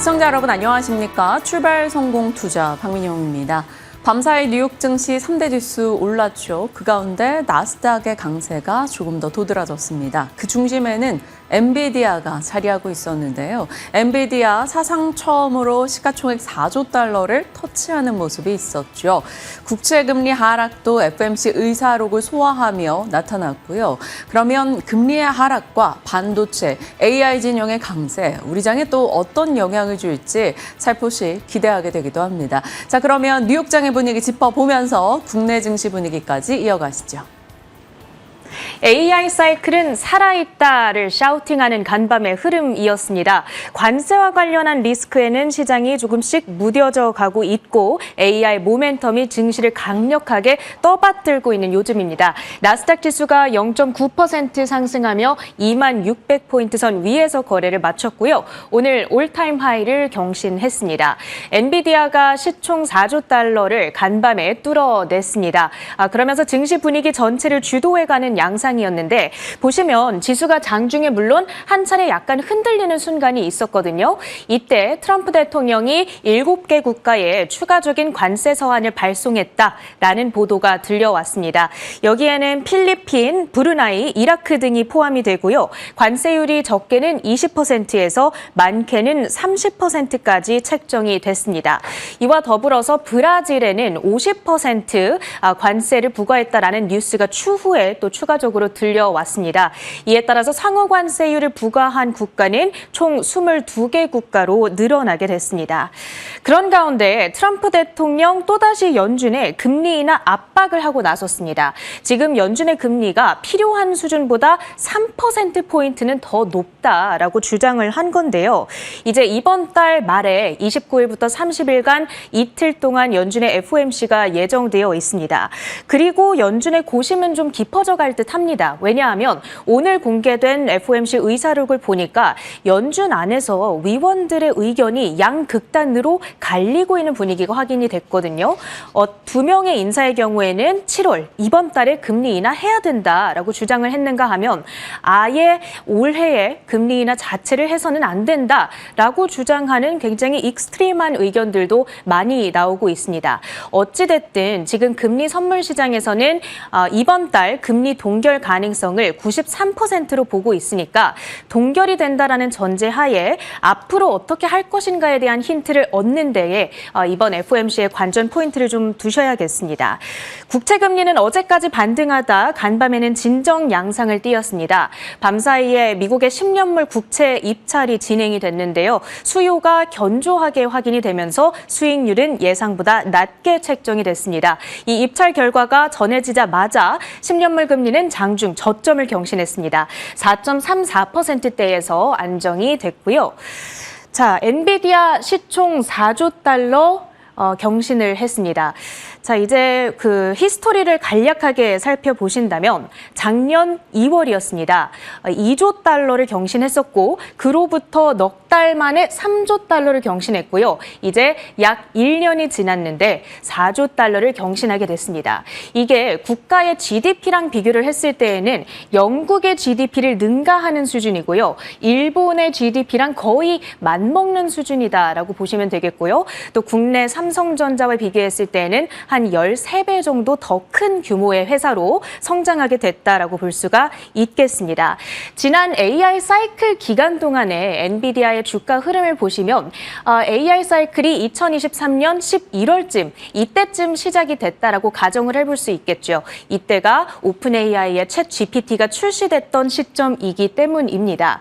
시청자 여러분 안녕하십니까? 출발 성공 투자 박민영입니다. 밤사이 뉴욕 증시 3대 지수 올랐죠. 그 가운데 나스닥의 강세가 조금 더 도드라졌습니다. 그 중심에는 엔비디아가 자리하고 있었는데요. 엔비디아 사상 처음으로 시가총액 4조 달러를 터치하는 모습이 있었죠. 국채금리 하락도 FOMC 의사록을 소화하며 나타났고요. 그러면 금리의 하락과 반도체, AI 진영의 강세, 우리 장에 또 어떤 영향을 줄지 살포시 기대하게 되기도 합니다. 자, 그러면 뉴욕장의 분위기 짚어보면서 국내 증시 분위기까지 이어가시죠. AI 사이클은 살아있다를 샤우팅하는 간밤의 흐름이었습니다. 관세와 관련한 리스크에는 시장이 조금씩 무뎌져 가고 있고 AI 모멘텀이 증시를 강력하게 떠받들고 있는 요즘입니다. 나스닥 지수가 0.9% 상승하며 2600포인트 선 위에서 거래를 마쳤고요. 오늘 올타임 하이를 경신했습니다. 엔비디아가 시총 4조 달러를 간밤에 뚫어냈습니다. 그러면서 증시 분위기 전체를 주도해가는 양상이었는데 보시면 지수가 장중에 물론 한 차례 약간 흔들리는 순간이 있었거든요. 이때 트럼프 대통령이 7개 국가에 추가적인 관세 서한을 발송했다라는 보도가 들려왔습니다. 여기에는 필리핀, 브루나이, 이라크 등이 포함이 되고요. 관세율이 적게는 20%에서 많게는 30%까지 책정이 됐습니다. 이와 더불어서 브라질에는 50% 관세를 부과했다라는 뉴스가 추후에 또 추가적으로 들려왔습니다. 이에 따라서 상호 관세율을 부과한 국가는 총 22개 국가로 늘어나게 됐습니다. 그런 가운데 트럼프 대통령 또다시 연준에 금리 인하 압박을 하고 나섰습니다. 지금 연준의 금리가 필요한 수준보다 3%포인트는 더 높다라고 주장을 한 건데요. 이제 이번 달 말에 29일부터 30일간 이틀 동안 연준의 FOMC가 예정되어 있습니다. 그리고 연준의 고심은 좀 깊어져 갈 듯 합니다. 왜냐하면 오늘 공개된 FOMC 의사록을 보니까 연준 안에서 위원들의 의견이 양극단으로 갈리고 있는 분위기가 확인이 됐거든요. 두 명의 인사의 경우에는 7월 이번 달에 금리 인하해야 된다라고 주장을 했는가 하면 아예 올해에 금리 인하 자체를 해서는 안 된다라고 주장하는 굉장히 익스트림한 의견들도 많이 나오고 있습니다. 어찌됐든 지금 금리 선물 시장에서는 이번 달 금리 동결 가능성을 93%로 보고 있으니까 동결이 된다라는 전제하에 앞으로 어떻게 할 것인가에 대한 힌트를 얻는 데에 이번 FOMC의 관전 포인트를 좀 두셔야겠습니다. 국채금리는 어제까지 반등하다 간밤에는 진정 양상을 띄었습니다. 밤사이에 미국의 10년물 국채 입찰이 진행이 됐는데요. 수요가 견조하게 확인이 되면서 수익률은 예상보다 낮게 책정이 됐습니다. 이 입찰 결과가 전해지자마자 10년물 금리는 장중 저점을 경신했습니다. 4.34%대에서 안정이 됐고요. 자, 엔비디아 시총 4조 달러 경신을 했습니다. 자, 이제 그 히스토리를 간략하게 살펴보신다면 작년 2월이었습니다. 2조 달러를 경신했었고 그로부터 넉 달 만에 3조 달러를 경신했고요. 이제 약 1년이 지났는데 4조 달러를 경신하게 됐습니다. 이게 국가의 GDP랑 비교를 했을 때에는 영국의 GDP를 능가하는 수준이고요. 일본의 GDP랑 거의 맞먹는 수준이다라고 보시면 되겠고요. 또 국내 삼성전자와 비교했을 때에는 한 13배 정도 더 큰 규모의 회사로 성장하게 됐다라고 볼 수가 있겠습니다. 지난 AI 사이클 기간 동안에 엔비디아의 주가 흐름을 보시면 AI 사이클이 2023년 11월쯤 이때쯤 시작이 됐다라고 가정을 해볼 수 있겠죠. 이때가 오픈 AI의 챗 GPT가 출시됐던 시점이기 때문입니다.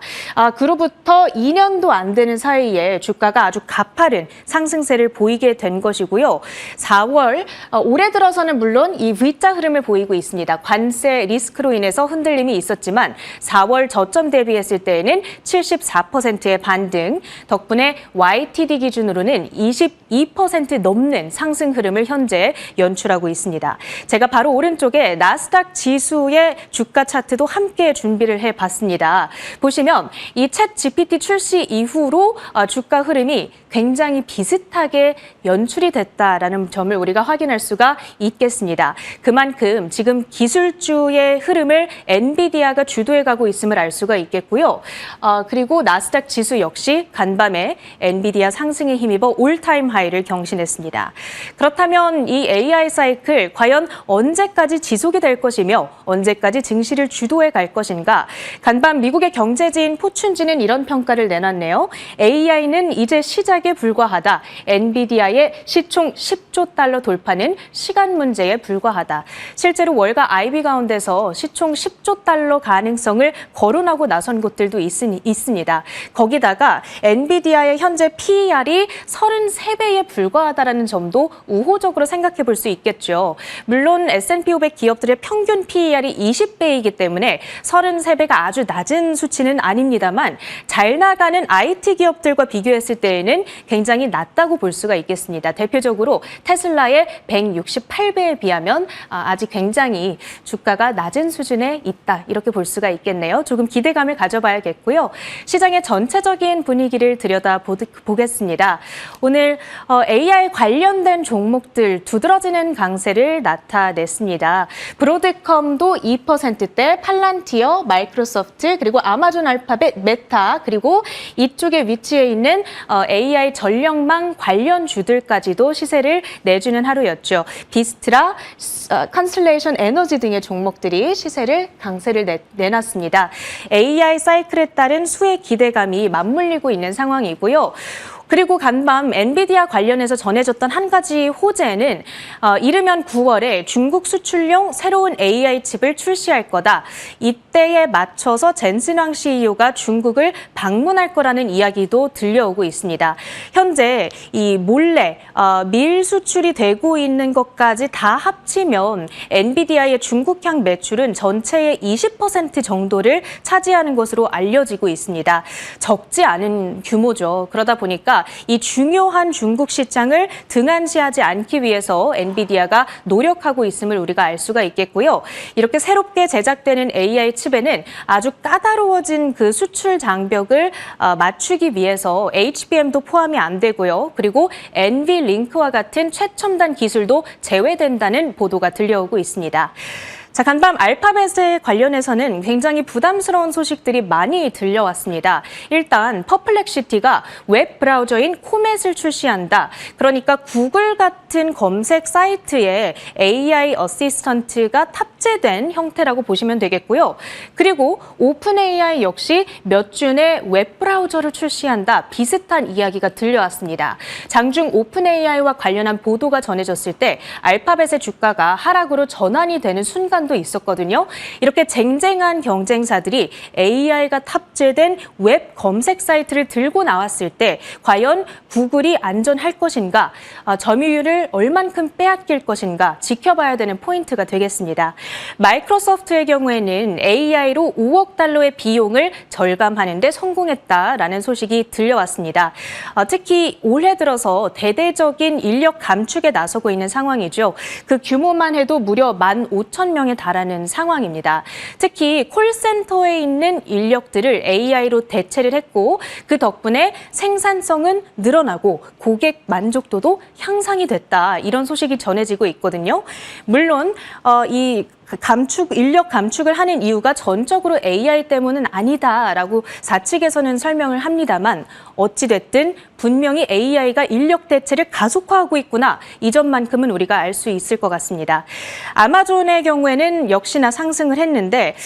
그로부터 2년도 안 되는 사이에 주가가 아주 가파른 상승세를 보이게 된 것이고요. 4월 올해 들어서는 물론 이 V자 흐름을 보이고 있습니다. 관세 리스크로 인해서 흔들림이 있었지만 4월 저점 대비했을 때에는 74%의 반등, 덕분에 YTD 기준으로는 22% 넘는 상승 흐름을 현재 연출하고 있습니다. 제가 바로 오른쪽에 나스닥 지수의 주가 차트도 함께 준비를 해봤습니다. 보시면 이 챗 GPT 출시 이후로 주가 흐름이 굉장히 비슷하게 연출이 됐다라는 점을 우리가 확인할 수가 있겠습니다. 그만큼 지금 기술주의 흐름을 엔비디아가 주도해가고 있음을 알 수가 있겠고요. 그리고 나스닥 지수 역시 역시 간밤에 엔비디아 상승에 힘입어 올타임 하이를 경신했습니다. 그렇다면 이 AI 사이클 과연 언제까지 지속이 될 것이며 언제까지 증시를 주도해 갈 것인가? 간밤 미국의 경제지인 포춘지는 이런 평가를 내놨네요. AI는 이제 시작에 불과하다. 엔비디아의 시총 10조 달러 돌파는 시간 문제에 불과하다. 실제로 월가 IB 가운데서 시총 10조 달러 가능성을 거론하고 나선 곳들도 있습니다. 거기다가 엔비디아의 현재 PER이 33배에 불과하다는 점도 우호적으로 생각해 볼 수 있겠죠. 물론 S&P 500 기업들의 평균 PER이 20배이기 때문에 33배가 아주 낮은 수치는 아닙니다만 잘 나가는 IT 기업들과 비교했을 때에는 굉장히 낮다고 볼 수가 있겠습니다. 대표적으로 테슬라의 168배에 비하면 아직 굉장히 주가가 낮은 수준에 있다. 이렇게 볼 수가 있겠네요. 조금 기대감을 가져봐야겠고요. 시장의 전체적인 분위기를 들여다보겠습니다. 오늘 AI 관련된 종목들 두드러지는 강세를 나타냈습니다. 브로드컴도 2%대, 팔란티어, 마이크로소프트, 그리고 아마존 알파벳, 메타, 그리고 이쪽에 위치해 있는 AI 전력망 관련 주들까지도 시세를 내주는 하루였죠. 비스트라, 컨스텔레이션 에너지 등의 종목들이 시세를 강세를 내놨습니다. AI 사이클에 따른 수혜 기대감이 맞물리고 있는 상황이고요. 그리고 간밤 엔비디아 관련해서 전해졌던 한 가지 호재는 이르면 9월에 중국 수출용 새로운 AI 칩을 출시할 거다. 이때에 맞춰서 젠슨왕 CEO가 중국을 방문할 거라는 이야기도 들려오고 있습니다. 현재 이 몰래 밀 수출이 되고 있는 것까지 다 합치면 엔비디아의 중국향 매출은 전체의 20% 정도를 차지하는 것으로 알려지고 있습니다. 적지 않은 규모죠. 그러다 보니까 이 중요한 중국 시장을 등한시하지 않기 위해서 엔비디아가 노력하고 있음을 우리가 알 수가 있겠고요. 이렇게 새롭게 제작되는 AI 칩에는 아주 까다로워진 그 수출 장벽을 맞추기 위해서 HBM도 포함이 안 되고요. 그리고 NVLink와 같은 최첨단 기술도 제외된다는 보도가 들려오고 있습니다. 자, 간밤 알파벳에 관련해서는 굉장히 부담스러운 소식들이 많이 들려왔습니다. 일단 퍼플렉시티가 웹 브라우저인 코멧을 출시한다. 그러니까 구글 같은 검색 사이트에 AI 어시스턴트가 탑재된 형태라고 보시면 되겠고요. 그리고 오픈 AI 역시 몇 주 내 웹 브라우저를 출시한다. 비슷한 이야기가 들려왔습니다. 장중 오픈 AI와 관련한 보도가 전해졌을 때 알파벳의 주가가 하락으로 전환이 되는 순간 도 있었거든요. 이렇게 쟁쟁한 경쟁사들이 AI가 탑재된 웹 검색 사이트를 들고 나왔을 때 과연 구글이 안전할 것인가, 점유율을 얼만큼 빼앗길 것인가 지켜봐야 되는 포인트가 되겠습니다. 마이크로소프트의 경우에는 AI로 5억 달러의 비용을 절감하는 데 성공했다라는 소식이 들려왔습니다. 특히 올해 들어서 대대적인 인력 감축에 나서고 있는 상황이죠. 그 규모만 해도 무려 15,000명에 달하는 상황입니다. 특히 콜센터에 있는 인력들을 AI로 대체를 했고 그 덕분에 생산성은 늘어나고 고객 만족도도 향상이 됐다. 이런 소식이 전해지고 있거든요. 물론 인력 감축을 하는 이유가 전적으로 AI 때문은 아니다라고 사측에서는 설명을 합니다만 어찌됐든 분명히 AI가 인력 대체를 가속화하고 있구나. 이 점만큼은 우리가 알 수 있을 것 같습니다. 아마존의 경우에는 역시나 상승을 했는데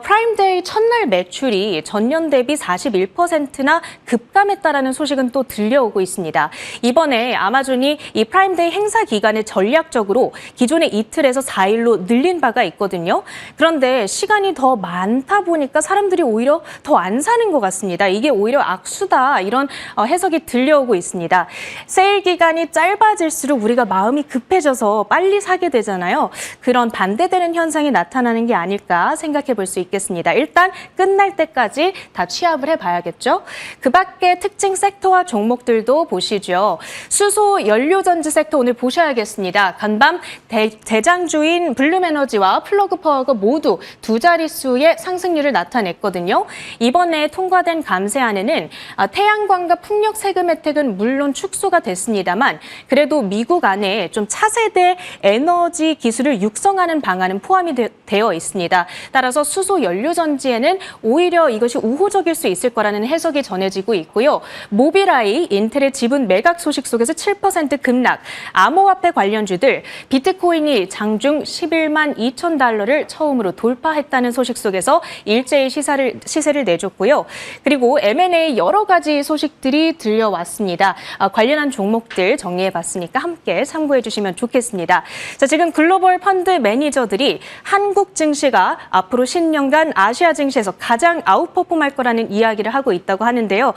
프라임데이 첫날 매출이 전년 대비 41%나 급감했다라는 소식은 또 들려오고 있습니다. 이번에 아마존이 이 프라임데이 행사 기간을 전략적으로 기존의 이틀에서 4일로 늘린 바가 있거든요. 그런데 시간이 더 많다 보니까 사람들이 오히려 더 안 사는 것 같습니다. 이게 오히려 악수다 이런 해석이 들려오고 있습니다. 세일 기간이 짧아질수록 우리가 마음이 급해져서 빨리 사게 되잖아요. 그런 반대되는 현상이 나타나는 게 아닐까 생각해 볼 수 있겠습니다. 일단 끝날 때까지 다 취합을 해봐야겠죠. 그 밖에 특징 섹터와 종목들도 보시죠. 수소 연료전지 섹터 오늘 보셔야겠습니다. 간밤 대장주인 블룸에너지와 파워와 플러그 파워가 모두 두 자릿수의 상승률을 나타냈거든요. 이번에 통과된 감세안에는 태양광과 풍력 세금 혜택은 물론 축소가 됐습니다만 그래도 미국 안에 좀 차세대 에너지 기술을 육성하는 방안은 포함이 되어 있습니다. 따라서 수소 연료 전지에는 오히려 이것이 우호적일 수 있을 거라는 해석이 전해지고 있고요. 모빌아이, 인텔의 지분 매각 소식 속에서 7% 급락, 암호화폐 관련주들 비트코인이 장중 11만 2천 달러를 처음으로 돌파했다는 소식 속에서 일제히 시세를 내줬고요. 그리고 M&A 여러 가지 소식들이 들려왔습니다. 관련한 종목들 정리해봤으니까 함께 참고해 주시면 좋겠습니다. 자, 지금 글로벌 펀드 매니저들이 한국 증시가 앞으로 신년간 아시아 증시에서 가장 아웃퍼폼할 거라는 이야기를 하고 있다고 하는데요.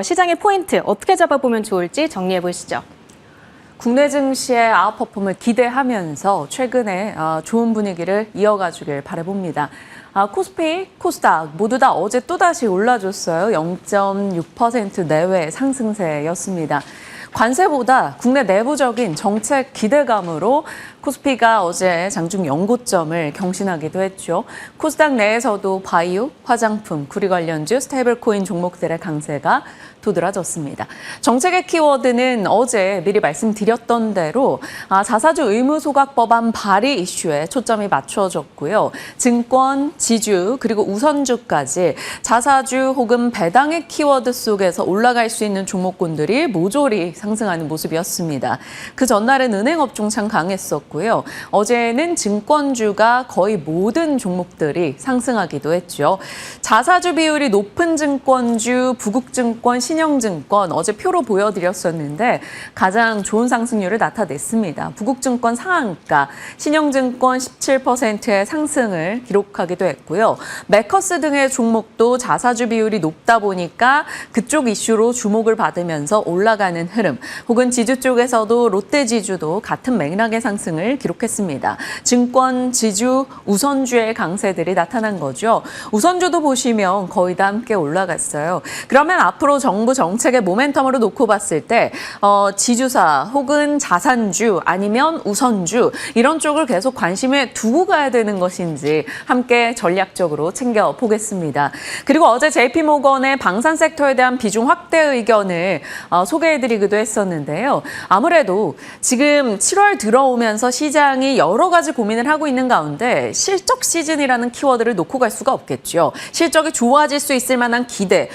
시장의 포인트 어떻게 잡아보면 좋을지 정리해 보시죠. 국내 증시의 아웃퍼폼을 기대하면서 최근에 좋은 분위기를 이어가주길 바라봅니다. 코스피, 코스닥 모두 다 어제 또다시 올라줬어요. 0.6% 내외 상승세였습니다. 관세보다 국내 내부적인 정책 기대감으로 코스피가 어제 장중 연고점을 경신하기도 했죠. 코스닥 내에서도 바이오, 화장품, 구리 관련주, 스테이블코인 종목들의 강세가 도드라졌습니다. 정책의 키워드는 어제 미리 말씀드렸던 대로 자사주 의무 소각 법안 발의 이슈에 초점이 맞춰졌고요. 증권, 지주, 그리고 우선주까지 자사주 혹은 배당의 키워드 속에서 올라갈 수 있는 종목군들이 모조리 상승하는 모습이었습니다. 그 전날은 은행업종 참 강했었고요. 어제는 증권주가 거의 모든 종목들이 상승하기도 했죠. 자사주 비율이 높은 증권주, 부국증권, 신영증권 어제 표로 보여드렸었는데 가장 좋은 상승률을 나타냈습니다. 부국증권 상한가, 신영증권 17%의 상승을 기록하기도 했고요. 메커스 등의 종목도 자사주 비율이 높다 보니까 그쪽 이슈로 주목을 받으면서 올라가는 흐름, 혹은 지주 쪽에서도 롯데지주도 같은 맥락의 상승을 기록했습니다. 증권, 지주, 우선주의 강세들이 나타난 거죠. 우선주도 보시면 거의 다 함께 올라갔어요. 그러면 앞으로 정부 정책의 모멘텀으로 놓고 봤을 때 지주사 혹은 자산주 아니면 우선주 이런 쪽을 계속 관심에 두고 가야 되는 것인지 함께 전략적으로 챙겨보겠습니다. 그리고 어제 JP모건의 방산 섹터에 대한 비중 확대 의견을 소개해드리기도 했었는데요. 아무래도 지금 7월 들어오면서 시장이 여러 가지 고민을 하고 있는 가운데 실적 시즌이라는 키워드를 놓고 갈 수가 없겠죠. 실적이 좋아질 수 있을 만한 기대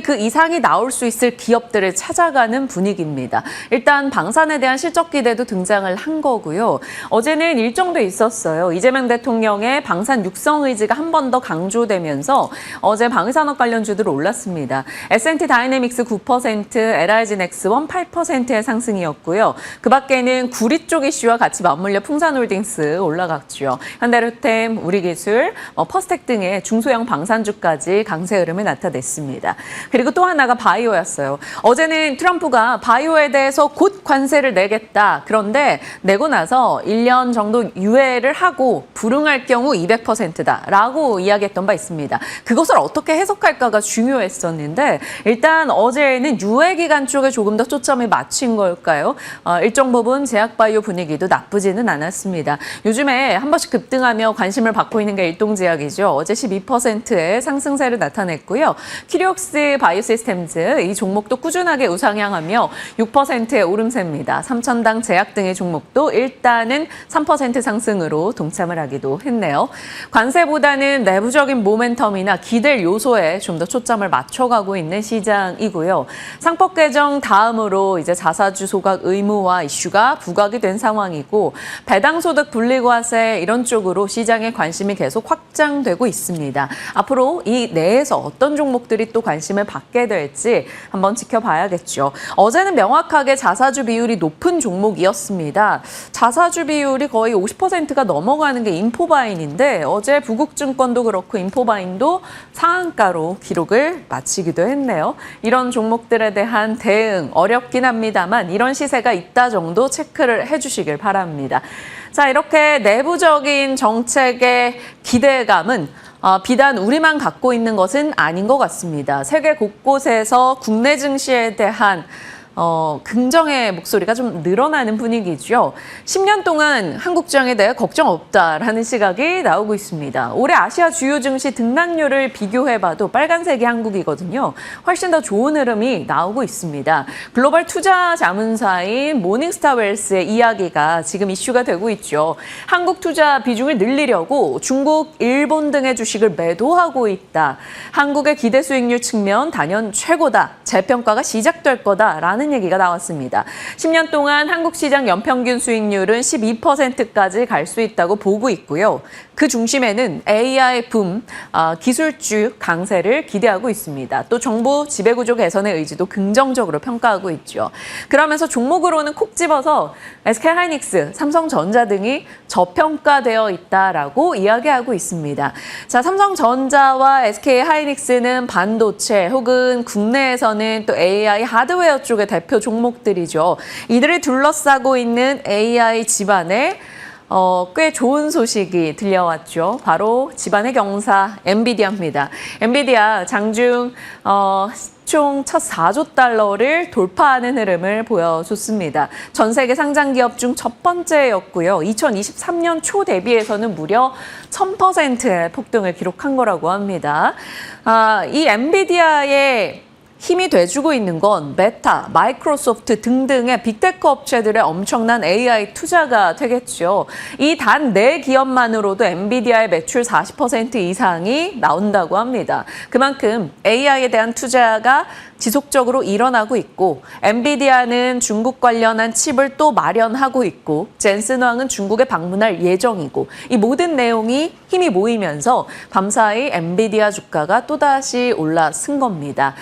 그 이상이 나올 수 있을 기업들을 찾아가는 분위기입니다. 일단 방산에 대한 실적 기대도 등장을 한 거고요. 어제는 일정도 있었어요. 이재명 대통령의 방산 육성 의지가 한 번 더 강조되면서 어제 방위산업 관련주들 올랐습니다. S&T 다이내믹스 9%, LIG 넥스원 8%의 상승이었고요. 그 밖에는 구리 쪽 이슈와 같이 맞물려 풍산홀딩스 올라갔죠. 현대로템, 우리기술, 퍼스텍 등의 중소형 방산주까지 강세 흐름을 나타냈습니다. 그리고 또 하나가 바이오였어요. 어제는 트럼프가 바이오에 대해서 곧 관세를 내겠다. 그런데 내고 나서 1년 정도 유예를 하고 불응할 경우 200%다라고 이야기했던 바 있습니다. 그것을 어떻게 해석할까가 중요했었는데 일단 어제는 유예 기간 쪽에 조금 더 초점이 맞춘 걸까요? 일정 부분 제약바이오 분위기도 나쁘지는 않았습니다. 요즘에 한 번씩 급등하며 관심을 받고 있는 게 일동제약이죠. 어제 12%의 상승세를 나타냈고요. 키리옥스 바이오시스템즈 이 종목도 꾸준하게 우상향하며 6%의 오름세입니다. 삼천당 제약 등의 종목도 일단은 3% 상승으로 동참을 하기도 했네요. 관세보다는 내부적인 모멘텀이나 기댈 요소에 좀 더 초점을 맞춰가고 있는 시장이고요. 상법 개정 다음으로 이제 자사주 소각 의무화 이슈가 부각이 된 상황이고 배당소득 분리과세 이런 쪽으로 시장의 관심이 계속 확장되고 있습니다. 앞으로 이 내에서 어떤 종목들이 또 관심을 받게 될지 한번 지켜봐야겠죠. 어제는 명확하게 자사주 비율이 높은 종목이었습니다. 자사주 비율이 거의 50%가 넘어가는 게 인포바인인데 어제 부국증권도 그렇고 인포바인도 상한가로 기록을 마치기도 했네요. 이런 종목들에 대한 대응 어렵긴 합니다만 이런 시세가 있다 정도 체크를 해주시길 바랍니다. 자, 이렇게 내부적인 정책의 기대감은 비단 우리만 갖고 있는 것은 아닌 것 같습니다. 세계 곳곳에서 국내 증시에 대한 긍정의 목소리가 좀 늘어나는 분위기죠. 10년 동안 한국장에 대해 걱정 없다라는 시각이 나오고 있습니다. 올해 아시아 주요 증시 등락률을 비교해봐도 빨간색이 한국이거든요. 훨씬 더 좋은 흐름이 나오고 있습니다. 글로벌 투자 자문사인 모닝스타 웰스의 이야기가 지금 이슈가 되고 있죠. 한국 투자 비중을 늘리려고 중국, 일본 등의 주식을 매도하고 있다. 한국의 기대 수익률 측면 단연 최고다. 재평가가 시작될 거다라는 얘기가 나왔습니다. 10년 동안 한국 시장 연평균 수익률은 12%까지 갈 수 있다고 보고 있고요. 그 중심에는 AI 붐, 기술주 강세를 기대하고 있습니다. 또 정부 지배구조 개선의 의지도 긍정적으로 평가하고 있죠. 그러면서 종목으로는 콕 집어서 SK하이닉스, 삼성전자 등이 저평가되어 있다라고 이야기하고 있습니다. 자, 삼성전자와 SK하이닉스는 반도체 혹은 국내에서는 또 AI 하드웨어 쪽의 대표 종목들이죠. 이들을 둘러싸고 있는 AI 집안에 꽤 좋은 소식이 들려왔죠. 바로 집안의 경사 엔비디아입니다. 엔비디아 장중 총 첫 4조 달러를 돌파하는 흐름을 보여줬습니다. 전 세계 상장 기업 중 첫 번째였고요. 2023년 초 대비해서는 무려 1000%의 폭등을 기록한 거라고 합니다. 이 엔비디아의 힘이 돼주고 있는 건 메타, 마이크로소프트 등등의 빅테크 업체들의 엄청난 AI 투자가 되겠죠. 이 단 4기업만으로도 엔비디아의 매출 40% 이상이 나온다고 합니다. 그만큼 AI에 대한 투자가 지속적으로 일어나고 있고 엔비디아는 중국 관련한 칩을 또 마련하고 있고 젠슨 황은 중국에 방문할 예정이고 이 모든 내용이 힘이 모이면서 밤사이 엔비디아 주가가 또다시 올라선 겁니다.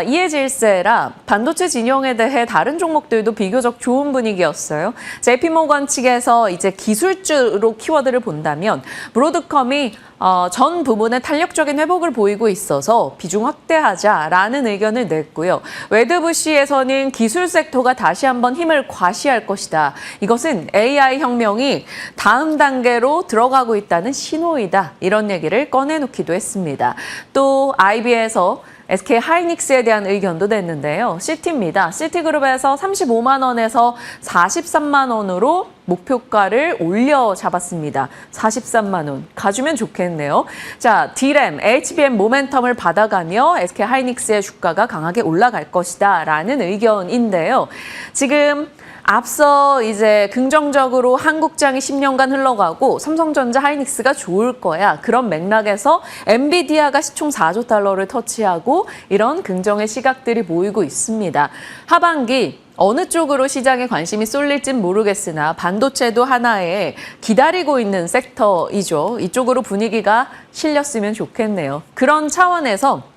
이에 질세라 반도체 진영에 대해 다른 종목들도 비교적 좋은 분위기였어요. JP모건 측에서 이제 기술주로 키워드를 본다면 브로드컴이 전 부분에 탄력적인 회복을 보이고 있어서 비중 확대하자라는 의견을 냈고요. 웨드부시에서는 기술 섹터가 다시 한번 힘을 과시할 것이다. 이것은 AI 혁명이 다음 단계로 들어가고 있다는 신호이다. 이런 얘기를 꺼내놓기도 했습니다. 또 IB에서 SK하이닉스에 대한 의견도 냈는데요. 시티입니다. 시티그룹에서 35만 원에서 43만 원으로 목표가를 올려 잡았습니다. 43만 원. 가주면 좋겠네요. 자, D램, HBM 모멘텀을 받아가며 SK하이닉스의 주가가 강하게 올라갈 것이다. 라는 의견인데요. 지금 앞서 이제 긍정적으로 한국장이 10년간 흘러가고 삼성전자 하이닉스가 좋을 거야. 그런 맥락에서 엔비디아가 시총 4조 달러를 터치하고 이런 긍정의 시각들이 보이고 있습니다. 하반기 어느 쪽으로 시장에 관심이 쏠릴진 모르겠으나 반도체도 하나의 기다리고 있는 섹터이죠. 이쪽으로 분위기가 실렸으면 좋겠네요. 그런 차원에서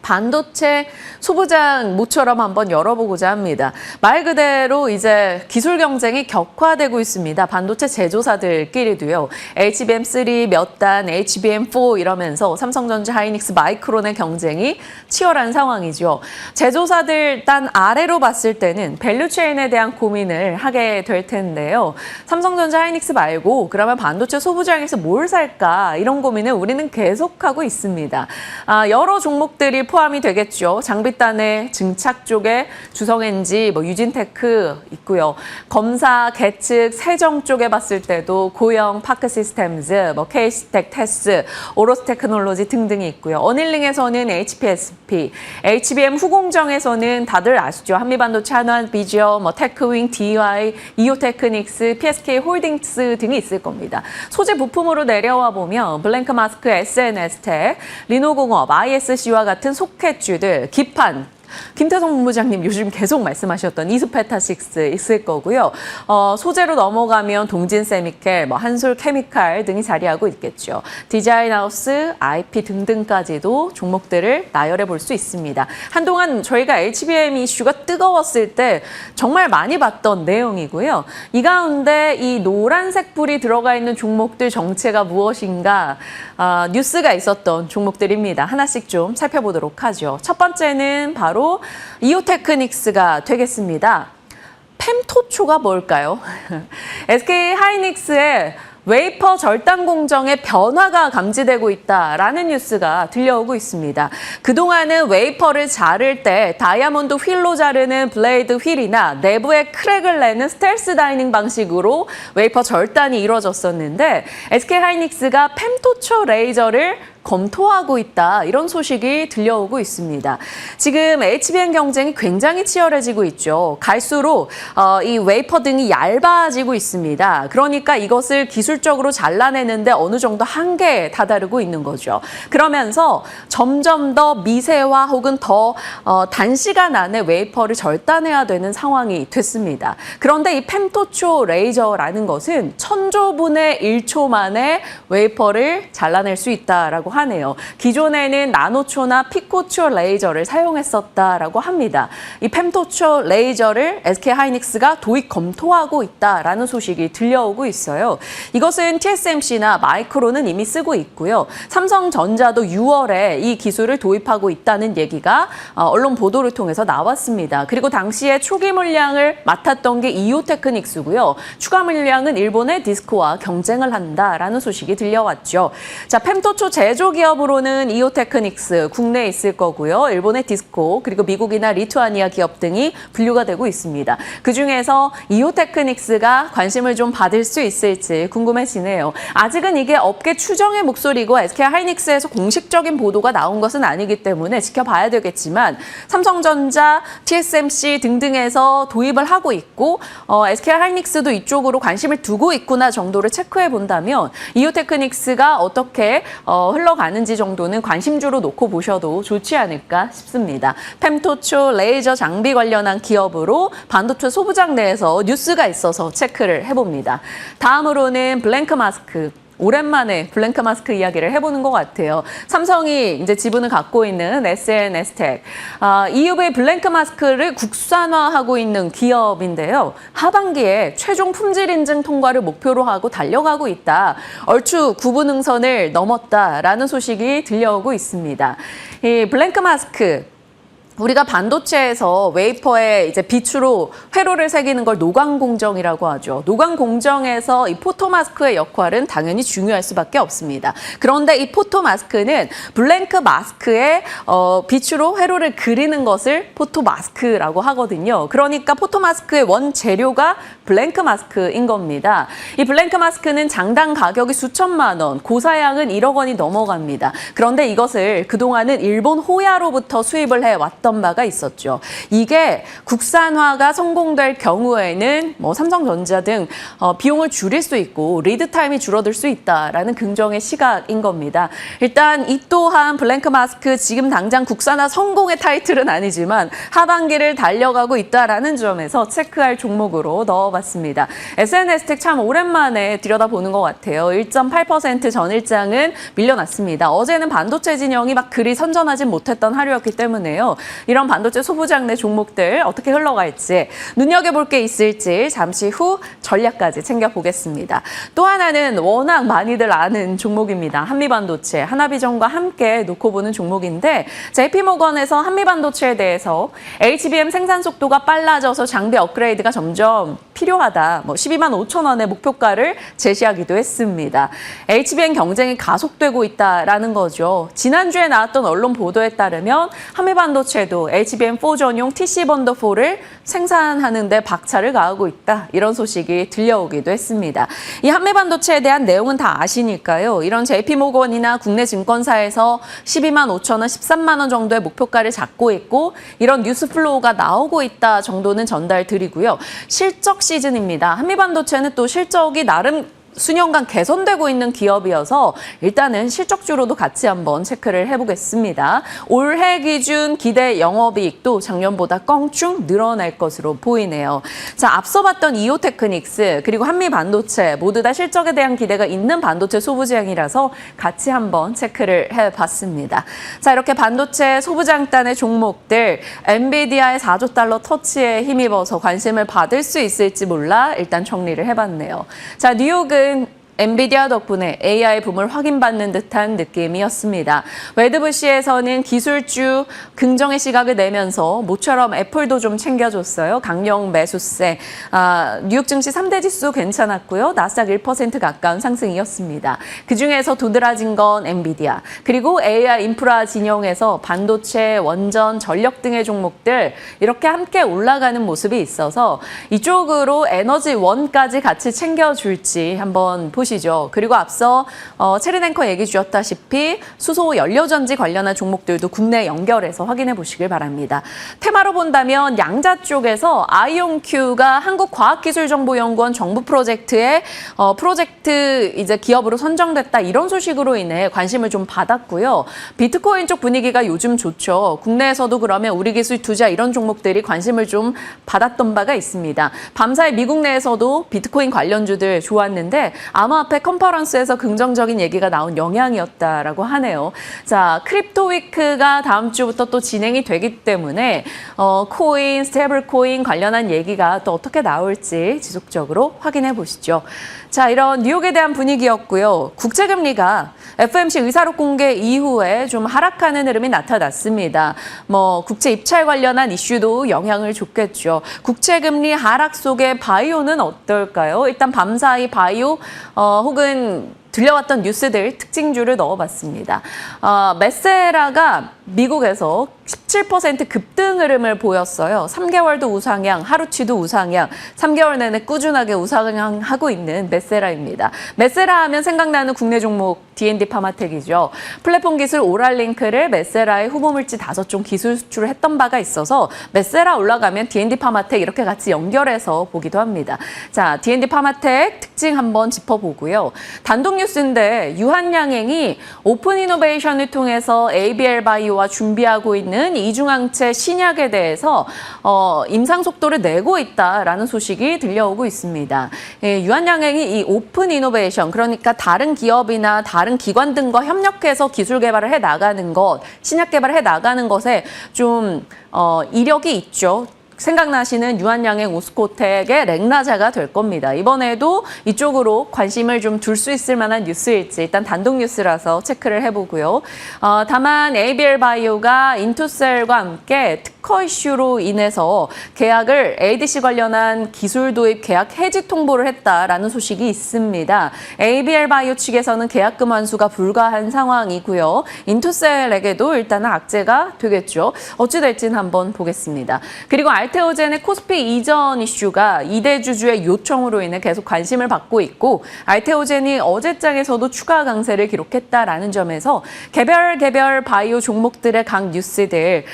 반도체 소부장 모처럼 한번 열어보고자 합니다. 말 그대로 이제 기술 경쟁이 격화되고 있습니다. 반도체 제조사들끼리도요. HBM3 몇 단, HBM4 이러면서 삼성전자, 하이닉스, 마이크론의 경쟁이 치열한 상황이죠. 제조사들 단 아래로 봤을 때는 밸류체인에 대한 고민을 하게 될 텐데요. 삼성전자, 하이닉스 말고 그러면 반도체 소부장에서 뭘 살까? 이런 고민을 우리는 계속하고 있습니다. 여러 종목들이 포함이 되겠죠. 장비단의 증착 쪽에 주성엔지, 유진테크 있고요. 검사, 계측, 세정 쪽에 봤을 때도 고영, 파크시스템즈, 케이스텍, 테스, 오로스테크놀로지 등등이 있고요. 어닐링에서는 HPSP, HBM 후공정에서는 다들 아시죠. 한미반도체, 한화비전, 테크윙, DY, 이오테크닉스, PSK 홀딩스 등이 있을 겁니다. 소재 부품으로 내려와 보면 블랭크마스크, SNS텍, 리노공업, ISC와 같은 소켓주들, 기판, 김태성 본부장님 요즘 계속 말씀하셨던 이수페타식스 있을 거고요. 소재로 넘어가면 동진세미켈, 한솔케미칼 등이 자리하고 있겠죠. 디자인하우스, IP 등등까지도 종목들을 나열해 볼 수 있습니다. 한동안 저희가 HBM 이슈가 뜨거웠을 때 정말 많이 봤던 내용이고요. 이 가운데 이 노란색 불이 들어가 있는 종목들 정체가 무엇인가 뉴스가 있었던 종목들입니다. 하나씩 좀 살펴보도록 하죠. 첫 번째는 바로 이오테크닉스가 되겠습니다. 펜토초가 뭘까요? SK 하이닉스의 웨이퍼 절단 공정의 변화가 감지되고 있다라는 뉴스가 들려오고 있습니다. 그동안은 웨이퍼를 자를 때 다이아몬드 휠로 자르는 블레이드 휠이나 내부에 크랙을 내는 스텔스 다이닝 방식으로 웨이퍼 절단이 이루어졌었는데 SK하이닉스가 펜토초 레이저를 검토하고 있다, 이런 소식이 들려오고 있습니다. 지금 HBM 경쟁이 굉장히 치열해지고 있죠. 갈수록 이 웨이퍼 등이 얇아지고 있습니다. 그러니까 이것을 기술적으로 잘라내는데 어느 정도 한계에 다다르고 있는 거죠. 그러면서 점점 더 미세화 혹은 더 단시간 안에 웨이퍼를 절단해야 되는 상황이 됐습니다. 그런데 이 펜토초 레이저라는 것은 천조분의 1초 만에 웨이퍼를 잘라낼 수 있다라고 하네요. 기존에는 나노초나 피코초 레이저를 사용했었다라고 합니다. 이 펜토초 레이저를 SK하이닉스가 도입 검토하고 있다라는 소식이 들려오고 있어요. 이것은 TSMC나 마이크론은 이미 쓰고 있고요. 삼성전자도 6월에 이 기술을 도입하고 있다는 얘기가 언론 보도를 통해서 나왔습니다. 그리고 당시에 초기 물량을 맡았던 게 이오테크닉스고요. 추가 물량은 일본의 디스코와 경쟁을 한다라는 소식이 들려왔죠. 자, 펜토초 제조 기업으로는 이오테크닉스 국내에 있을 거고요. 일본의 디스코, 그리고 미국이나 리투아니아 기업 등이 분류가 되고 있습니다. 그중에서 이오테크닉스가 관심을 좀 받을 수 있을지 궁금해지네요. 아직은 이게 업계 추정의 목소리고 SK하이닉스에서 공식적인 보도가 나온 것은 아니기 때문에 지켜봐야 되겠지만 삼성전자, TSMC 등등에서 도입을 하고 있고 SK하이닉스도 이쪽으로 관심을 두고 있구나 정도를 체크해 본다면 이오테크닉스가 어떻게 흘러가는지 정도는 관심주로 놓고 보셔도 좋지 않을까 싶습니다. 펜토초 레이저 장비 관련한 기업으로 반도체 소부장 내에서 뉴스가 있어서 체크를 해봅니다. 다음으로는 블랭크 마스크. 오랜만에 블랭크 마스크 이야기를 해보는 것 같아요. 삼성이 이제 지분을 갖고 있는 SNS텍, EUV 블랭크 마스크를 국산화하고 있는 기업인데요. 하반기에 최종 품질 인증 통과를 목표로 하고 달려가고 있다. 얼추 구분응선을 넘었다라는 소식이 들려오고 있습니다. 이 블랭크 마스크, 우리가 반도체에서 웨이퍼에 이제 빛으로 회로를 새기는 걸 노광 공정이라고 하죠. 노광 공정에서 이 포토 마스크의 역할은 당연히 중요할 수밖에 없습니다. 그런데 이 포토 마스크는 블랭크 마스크에 빛으로 회로를 그리는 것을 포토 마스크라고 하거든요. 그러니까 포토 마스크의 원 재료가 블랭크 마스크인 겁니다. 이 블랭크 마스크는 장당 가격이 수천만 원, 고사양은 1억 원이 넘어갑니다. 그런데 이것을 그동안은 일본 호야로부터 수입을 해왔던 바가 있었죠. 이게 국산화가 성공될 경우에는 삼성전자 등 비용을 줄일 수 있고 리드 타임이 줄어들 수 있다라는 긍정의 시각인 겁니다. 일단 이 또한 블랭크 마스크 지금 당장 국산화 성공의 타이틀은 아니지만 하반기를 달려가고 있다라는 점에서 체크할 종목으로 넣어봤습니다. SNS텍 참 오랜만에 들여다보는 것 같아요. 1.8% 전일장은 밀려났습니다. 어제는 반도체 진영이 막 그리 선전하진 못했던 하루였기 때문에요. 이런 반도체 소부장내 종목들 어떻게 흘러갈지 눈여겨볼 게 있을지 잠시 후 전략까지 챙겨보겠습니다. 또 하나는 워낙 많이들 아는 종목입니다. 한미반도체, 하나비전과 함께 놓고 보는 종목인데 JP모건에서 한미반도체에 대해서 HBM 생산 속도가 빨라져서 장비 업그레이드가 점점 필요하다. 12만 5천 원의 목표가를 제시하기도 했습니다. HBM 경쟁이 가속되고 있다라는 거죠. 지난주에 나왔던 언론 보도에 따르면 한미반도체도 HBM4 전용 TC 번더4를 생산하는 데 박차를 가하고 있다. 이런 소식이 들려오기도 했습니다. 이 한미반도체에 대한 내용은 다 아시니까요. 이런 JP모건이나 국내 증권사에서 12만 5천 원, 13만 원 정도의 목표가를 잡고 있고 이런 뉴스 플로우가 나오고 있다 정도는 전달드리고요. 실적 시즌입니다. 한미반도체는 또 실적이 나름 수년간 개선되고 있는 기업이어서 일단은 실적주로도 같이 한번 체크를 해보겠습니다. 올해 기준 기대 영업이익도 작년보다 껑충 늘어날 것으로 보이네요. 자, 앞서 봤던 이오테크닉스 그리고 한미반도체 모두 다 실적에 대한 기대가 있는 반도체 소부장이라서 같이 한번 체크를 해봤습니다. 자, 이렇게 반도체 소부장단의 종목들 엔비디아의 4조 달러 터치에 힘입어서 관심을 받을 수 있을지 몰라 일단 정리를 해봤네요. 자, 뉴욕은 엔비디아 덕분에 AI 붐을 확인받는 듯한 느낌이었습니다. 웨드부시에서는 기술주 긍정의 시각을 내면서 모처럼 애플도 좀 챙겨줬어요. 강력 매수세. 뉴욕 증시 3대 지수 괜찮았고요. 나스닥 1% 가까운 상승이었습니다. 그중에서 도드라진 건 엔비디아. 그리고 AI 인프라 진영에서 반도체, 원전, 전력 등의 종목들 이렇게 함께 올라가는 모습이 있어서 이쪽으로 에너지 원까지 같이 챙겨줄지 한번 보시죠. 그리고 앞서 체린 앵커 얘기 주셨다시피 수소 연료전지 관련한 종목들도 국내 연결해서 확인해 보시길 바랍니다. 테마로 본다면 양자 쪽에서 아이온큐가 한국과학기술정보연구원 정부 프로젝트에 프로젝트 이제 기업으로 선정됐다 이런 소식으로 인해 관심을 좀 받았고요. 비트코인 쪽 분위기가 요즘 좋죠. 국내에서도 그러면 우리 기술 투자 이런 종목들이 관심을 좀 받았던 바가 있습니다. 밤사이 미국 내에서도 비트코인 관련주들 좋았는데 암호화폐 컨퍼런스에서 긍정적인 얘기가 나온 영향이었다라고 하네요. 자, 크립토 위크가 다음 주부터 또 진행이 되기 때문에 코인, 스테이블 코인 관련한 얘기가 또 어떻게 나올지 지속적으로 확인해 보시죠. 자, 이런 뉴욕에 대한 분위기였고요. 국제금리가 FOMC 의사록 공개 이후에 좀 하락하는 흐름이 나타났습니다. 국채 입찰 관련한 이슈도 영향을 줬겠죠. 국채금리 하락 속에 바이오는 어떨까요? 일단 밤사이 바이오 혹은 들려왔던 뉴스들 특징주를 넣어봤습니다. 메세라가 미국에서 17% 급등 흐름을 보였어요. 3개월도 우상향, 하루치도 우상향, 3개월 내내 꾸준하게 우상향하고 있는 메세라입니다. 메세라 하면 생각나는 국내 종목 D&D 파마텍이죠. 플랫폼 기술 오랄링크를 메세라의 후보물질 5종 기술 수출을 했던 바가 있어서 메세라 올라가면 D&D 파마텍 이렇게 같이 연결해서 보기도 합니다. 자, D&D 파마텍 특징 한번 짚어보고요. 단독 뉴스인데 유한양행이 오픈 이노베이션을 통해서 ABL 바이오와 준비하고 있는 이중항체 신약에 대해서 임상 속도를 내고 있다라는 소식이 들려오고 있습니다. 유한양행이 이 오픈 이노베이션, 그러니까 다른 기업이나 다른 기관 등과 협력해서 기술 개발을 해 나가는 것, 신약 개발을 해 나가는 것에 좀 이력이 있죠. 생각나시는 유한양행 오스코텍의 렉나자가 될 겁니다. 이번에도 이쪽으로 관심을 좀 둘 수 있을 만한 뉴스일지 일단 단독 뉴스라서 체크를 해보고요. 다만 ABL 바이오가 인투셀과 함께 특허 이슈로 인해서 계약을 ADC 관련한 기술 도입 계약 해지 통보를 했다라는 소식이 있습니다. ABL 바이오 측에서는 계약금 환수가 불가한 상황이고요. 인투셀에게도 일단은 악재가 되겠죠. 어찌 될지는 한번 보겠습니다. 그리고 알테오젠의 코스피 이전 이슈가 2대 주주의 요청으로 인해 계속 관심을 받고 있고 알테오젠이 어제장에서도 추가 강세를 기록했다라는 점에서 개별 바이오 종목들의 각 뉴스들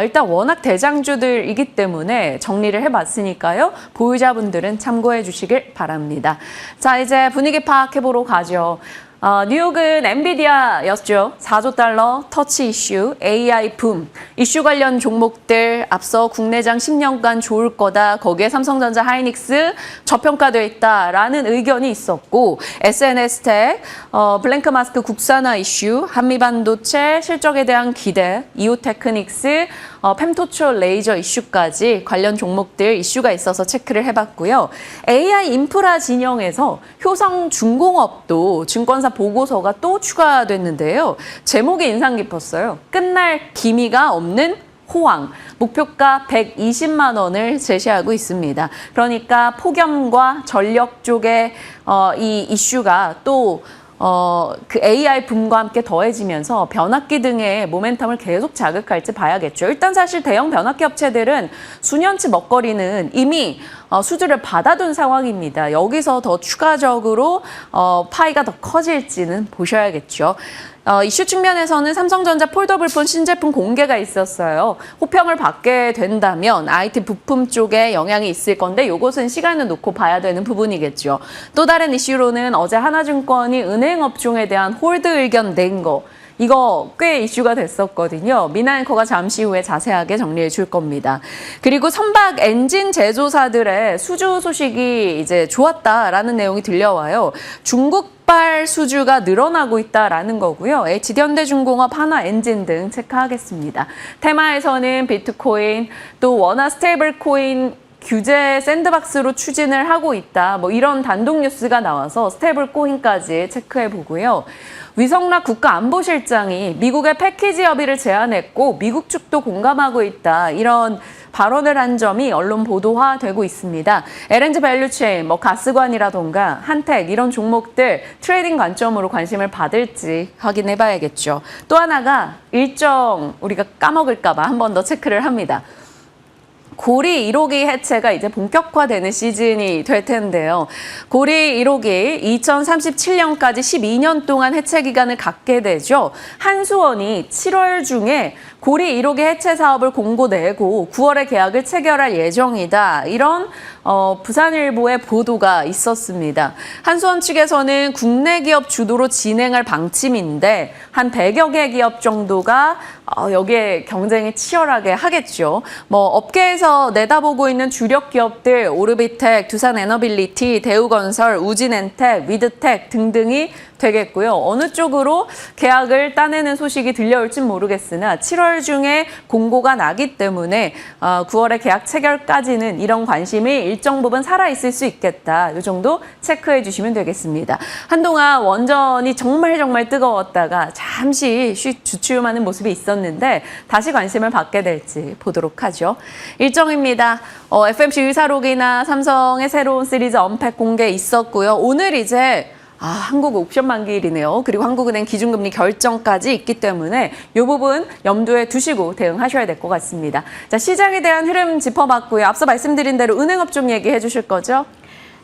일단 워낙 대장주들이기 때문에 정리를 해봤으니까요. 보유자분들은 참고해 주시길 바랍니다. 자, 이제 분위기 파악해보러 가죠. 뉴욕은 엔비디아였죠. 4조 달러 터치 이슈, AI 붐, 이슈 관련 종목들 앞서 국내장 10년간 좋을 거다. 거기에 삼성전자 하이닉스 저평가되어 있다라는 의견이 있었고 SNS텍, 블랭크 마스크 국산화 이슈, 한미반도체 실적에 대한 기대, 이오테크닉스, 펨토초 레이저 이슈까지 관련 종목들 이슈가 있어서 체크를 해봤고요. AI 인프라 진영에서 효성중공업도 증권사 보고서가 또 추가됐는데요. 제목이 인상 깊었어요. 끝날 기미가 없는 호황, 목표가 120만 원을 제시하고 있습니다. 그러니까 폭염과 전력 쪽의 이 이슈가 또 그 AI 붐과 함께 더해지면서 변압기 등의 모멘텀을 계속 자극할지 봐야겠죠. 일단 사실 대형 변압기 업체들은 수년치 먹거리는 이미 수주를 받아둔 상황입니다. 여기서 더 추가적으로 파이가 더 커질지는 보셔야겠죠. 이슈 측면에서는 삼성전자 폴더블폰 신제품 공개가 있었어요. 호평을 받게 된다면 IT 부품 쪽에 영향이 있을 건데 이것은 시간을 놓고 봐야 되는 부분이겠죠. 또 다른 이슈로는 어제 하나증권이 은행 업종에 대한 홀드 의견 낸 거. 이거 꽤 이슈가 됐었거든요. 미나 앵커가 잠시 후에 자세하게 정리해 줄 겁니다. 그리고 선박 엔진 제조사들의 수주 소식이 이제 좋았다라는 내용이 들려와요. 중국발 수주가 늘어나고 있다라는 거고요. HD현대중공업, 하나엔진 등 체크하겠습니다. 테마에서는 비트코인, 또 원화 스테이블 코인 규제 샌드박스로 추진을 하고 있다. 뭐 이런 단독 뉴스가 나와서 스테이블 코인까지 체크해 보고요. 위성락 국가안보실장이 미국의 패키지 협의를 제안했고 미국 측도 공감하고 있다. 이런 발언을 한 점이 언론 보도화되고 있습니다. LNG 밸류체인, 뭐 가스관이라던가 한택 이런 종목들 트레이딩 관점으로 관심을 받을지 확인해 봐야겠죠. 또 하나가 일정 우리가 까먹을까 봐 한 번 더 체크를 합니다. 고리 1호기 해체가 이제 본격화되는 시즌이 될 텐데요. 고리 1호기 2037년까지 12년 동안 해체 기간을 갖게 되죠. 한수원이 7월 중에 고리 1호기 해체 사업을 공고 내고 9월에 계약을 체결할 예정이다. 이런 부산일보의 보도가 있었습니다. 한수원 측에서는 국내 기업 주도로 진행할 방침인데 한 100여 개 기업 정도가 여기에 경쟁이 치열하게 하겠죠. 뭐 업계에서 내다보고 있는 주력 기업들 오르비텍, 두산에너빌리티, 대우건설, 우진엔텍, 위드텍 등등이 되겠고요. 어느 쪽으로 계약을 따내는 소식이 들려올진 모르겠으나 7월 중에 공고가 나기 때문에 9월에 계약 체결까지는 이런 관심이 일정 부분 살아있을 수 있겠다. 이 정도 체크해 주시면 되겠습니다. 한동안 원전이 정말 뜨거웠다가 잠시 주춤하는 모습이 있었는데 다시 관심을 받게 될지 보도록 하죠. 일정입니다. FMC 의사록이나 삼성의 새로운 시리즈 언팩 공개 있었고요. 오늘 이제 한국 옵션 만기일이네요. 그리고 한국은행 기준금리 결정까지 있기 때문에 이 부분 염두에 두시고 대응하셔야 될 것 같습니다. 자, 시장에 대한 흐름 짚어봤고요. 앞서 말씀드린 대로 은행업종 얘기해 주실 거죠?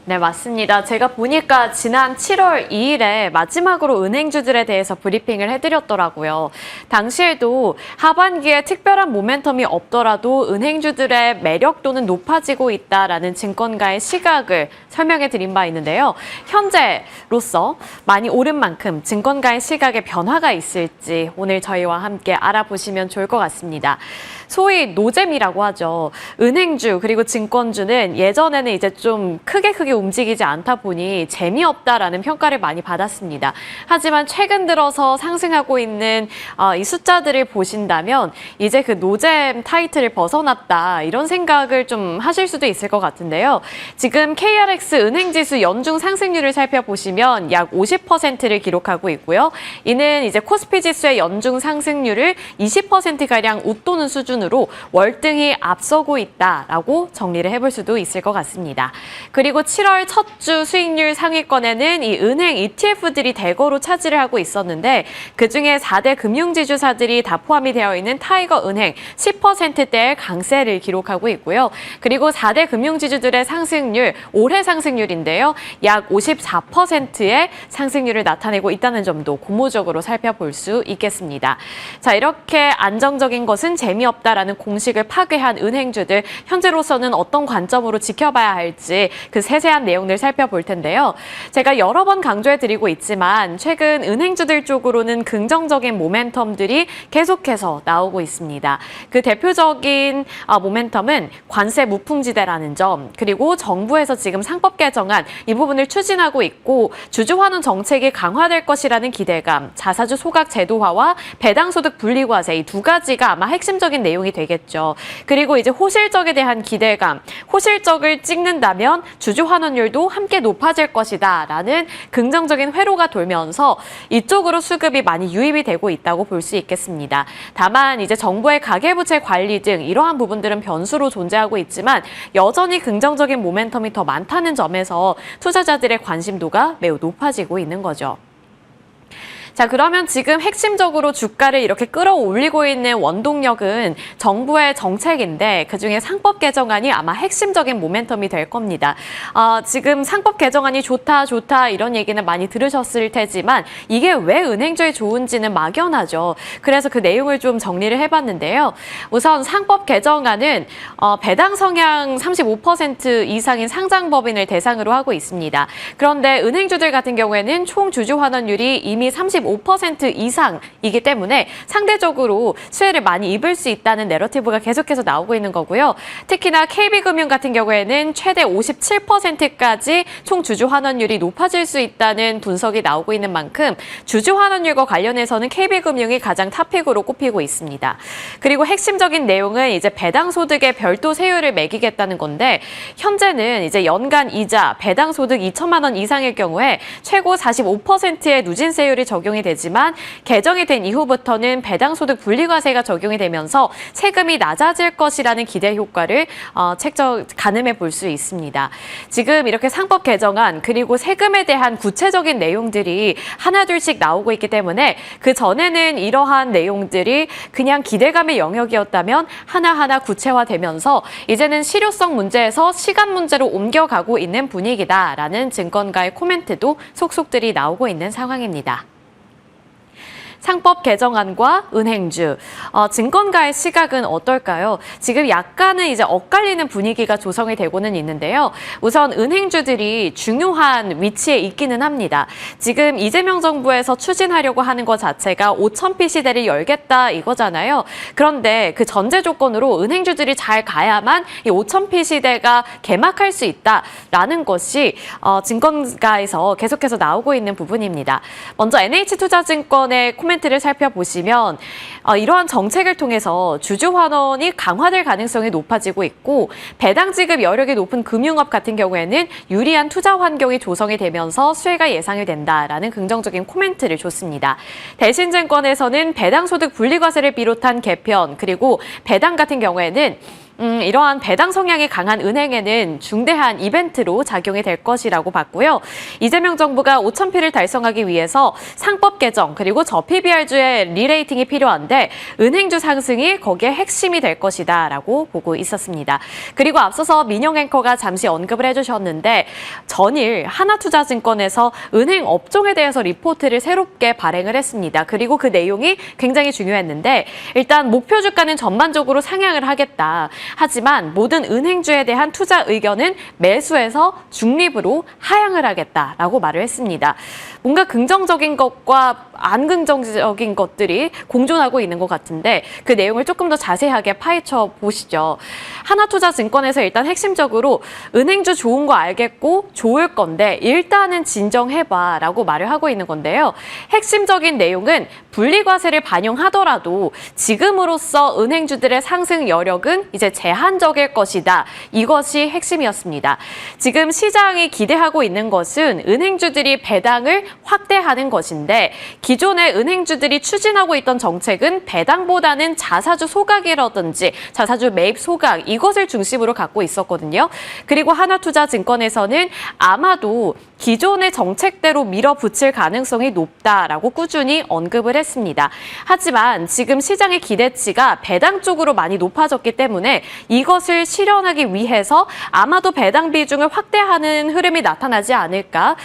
네, 맞습니다. 제가 보니까 지난 7월 2일에 마지막으로 은행주들에 대해서 브리핑을 해드렸더라고요. 당시에도 하반기에 특별한 모멘텀이 없더라도 은행주들의 매력도는 높아지고 있다라는 증권가의 시각을 설명해 드린 바 있는데요. 현재로서 많이 오른 만큼 증권가의 시각에 변화가 있을지 오늘 저희와 함께 알아보시면 좋을 것 같습니다. 소위 노잼이라고 하죠. 은행주 그리고 증권주는 예전에는 이제 좀 크게 움직이지 않다 보니 재미없다라는 평가를 많이 받았습니다. 하지만 최근 들어서 상승하고 있는 이 숫자들을 보신다면 이제 그 노잼 타이틀을 벗어났다 이런 생각을 좀 하실 수도 있을 것 같은데요. 지금 KRX 은행지수 연중 상승률을 살펴보시면 약 50%를 기록하고 있고요. 이는 이제 코스피 지수의 연중 상승률을 20%가량 웃도는 수준으로 월등히 앞서고 있다라고 정리를 해볼 수도 있을 것 같습니다. 그리고 7월 첫 주 수익률 상위권에는 이 은행 ETF들이 대거로 차지를 하고 있었는데 그중에 4대 금융지주사들이 다 포함이 되어 있는 타이거은행 10%대의 강세를 기록하고 있고요. 그리고 4대 금융지주들의 상승률, 올해 상승률인데요. 약 54%의 상승률을 나타내고 있다는 점도 고무적으로 살펴볼 수 있겠습니다. 자, 이렇게 안정적인 것은 재미없다라는 공식을 파괴한 은행주들, 현재로서는 어떤 관점으로 지켜봐야 할지 그 세세한 내용들 살펴볼 텐데요. 제가 여러 번 강조해드리고 있지만 최근 은행주들 쪽으로는 긍정적인 모멘텀들이 계속해서 나오고 있습니다. 그 대표적인 모멘텀은 관세 무풍지대라는 점, 그리고 정부에서 지금 상법 개정안 이 부분을 추진하고 있고 주주환원 정책이 강화될 것이라는 기대감, 자사주 소각 제도화와 배당소득 분리과세 이 두 가지가 아마 핵심적인 내용이 되겠죠. 그리고 이제 호실적에 대한 기대감, 호실적을 찍는다면 주주 환원율도 함께 높아질 것이다 라는 긍정적인 회로가 돌면서 이쪽으로 수급이 많이 유입이 되고 있다고 볼 수 있겠습니다. 다만 이제 정부의 가계부채 관리 등 이러한 부분들은 변수로 존재하고 있지만 여전히 긍정적인 모멘텀이 더 많다는 점에서 투자자들의 관심도가 매우 높아지고 있는 거죠. 자, 그러면 지금 핵심적으로 주가를 이렇게 끌어올리고 있는 원동력은 정부의 정책인데 그중에 상법 개정안이 아마 핵심적인 모멘텀이 될 겁니다. 지금 상법 개정안이 좋다 이런 얘기는 많이 들으셨을 테지만 이게 왜 은행주에 좋은지는 막연하죠. 그래서 그 내용을 좀 정리를 해봤는데요. 우선 상법 개정안은 배당 성향 35% 이상인 상장법인을 대상으로 하고 있습니다. 그런데 은행주들 같은 경우에는 총 주주 환원율이 이미 35% 85% 이상이기 때문에 상대적으로 수혜를 많이 입을 수 있다는 내러티브가 계속해서 나오고 있는 거고요. 특히나 KB금융 같은 경우에는 최대 57%까지 총 주주 환원율이 높아질 수 있다는 분석이 나오고 있는 만큼 주주 환원율과 관련해서는 KB금융이 가장 탑픽으로 꼽히고 있습니다. 그리고 핵심적인 내용은 이제 배당 소득에 별도 세율을 매기겠다는 건데 현재는 이제 연간 이자 배당 소득 2천만 원 이상일 경우에 최고 45%의 누진세율이 적용이 되지만 개정이 된 이후부터는 배당 소득 분리과세가 적용이 되면서 세금이 낮아질 것이라는 기대 효과를 가늠해 볼 수 있습니다. 지금 이렇게 상법 개정안 그리고 세금에 대한 구체적인 내용들이 하나둘씩 나오고 있기 때문에 그 전에는 이러한 내용들이 그냥 기대감의 영역이었다면 하나하나 구체화되면서 이제는 실효성 문제에서 시간 문제로 옮겨가고 있는 분위기다라는 증권가의 코멘트도 속속들이 나오고 있는 상황입니다. 상법 개정안과 은행주, 증권가의 시각은 어떨까요? 지금 약간은 이제 엇갈리는 분위기가 조성이 되고는 있는데요. 우선 은행주들이 중요한 위치에 있기는 합니다. 지금 이재명 정부에서 추진하려고 하는 것 자체가 5,000피 시대를 열겠다 이거잖아요. 그런데 그 전제 조건으로 은행주들이 잘 가야만 이 5,000피 시대가 개막할 수 있다라는 것이 증권가에서 계속해서 나오고 있는 부분입니다. 먼저 NH투자증권의 코멘트를 살펴보시면 이러한 정책을 통해서 주주 환원이 강화될 가능성이 높아지고 있고 배당 지급 여력이 높은 금융업 같은 경우에는 유리한 투자 환경이 조성이 되면서 수혜가 예상이 된다라는 긍정적인 코멘트를 줬습니다. 대신증권에서는 배당 소득 분리과세를 비롯한 개편 그리고 배당 같은 경우에는 이러한 배당 성향이 강한 은행에는 중대한 이벤트로 작용이 될 것이라고 봤고요. 이재명 정부가 5,000피를 달성하기 위해서 상법 개정 그리고 저PBR주의 리레이팅이 필요한데 은행주 상승이 거기에 핵심이 될 것이다라고 보고 있었습니다. 그리고 앞서서 민영 앵커가 잠시 언급을 해주셨는데 전일 하나투자증권에서 은행 업종에 대해서 리포트를 새롭게 발행을 했습니다. 그리고 그 내용이 굉장히 중요했는데 일단 목표 주가는 전반적으로 상향을 하겠다. 하지만 모든 은행주에 대한 투자 의견은 매수에서 중립으로 하향을 하겠다라고 말을 했습니다. 뭔가 긍정적인 것과 안 긍정적인 것들이 공존하고 있는 것 같은데 그 내용을 조금 더 자세하게 파헤쳐 보시죠. 하나투자증권에서 일단 핵심적으로 은행주 좋은 거 알겠고 좋을 건데 일단은 진정해봐라고 말을 하고 있는 건데요. 핵심적인 내용은 분리과세를 반영하더라도 지금으로서 은행주들의 상승 여력은 이제 제한적일 것이다. 이것이 핵심이었습니다. 지금 시장이 기대하고 있는 것은 은행주들이 배당을 확대하는 것인데 기존의 은행주들이 추진하고 있던 정책은 배당보다는 자사주 소각이라든지 자사주 매입 소각 이것을 중심으로 갖고 있었거든요. 그리고 하나투자증권에서는 아마도 기존의 정책대로 밀어붙일 가능성이 높다라고 꾸준히 언급을 했습니다. 하지만 지금 시장의 기대치가 배당 쪽으로 많이 높아졌기 때문에 이것을 실현하기 위해서 아마도 배당 비중을 확대하는 흐름이 나타나지 않을까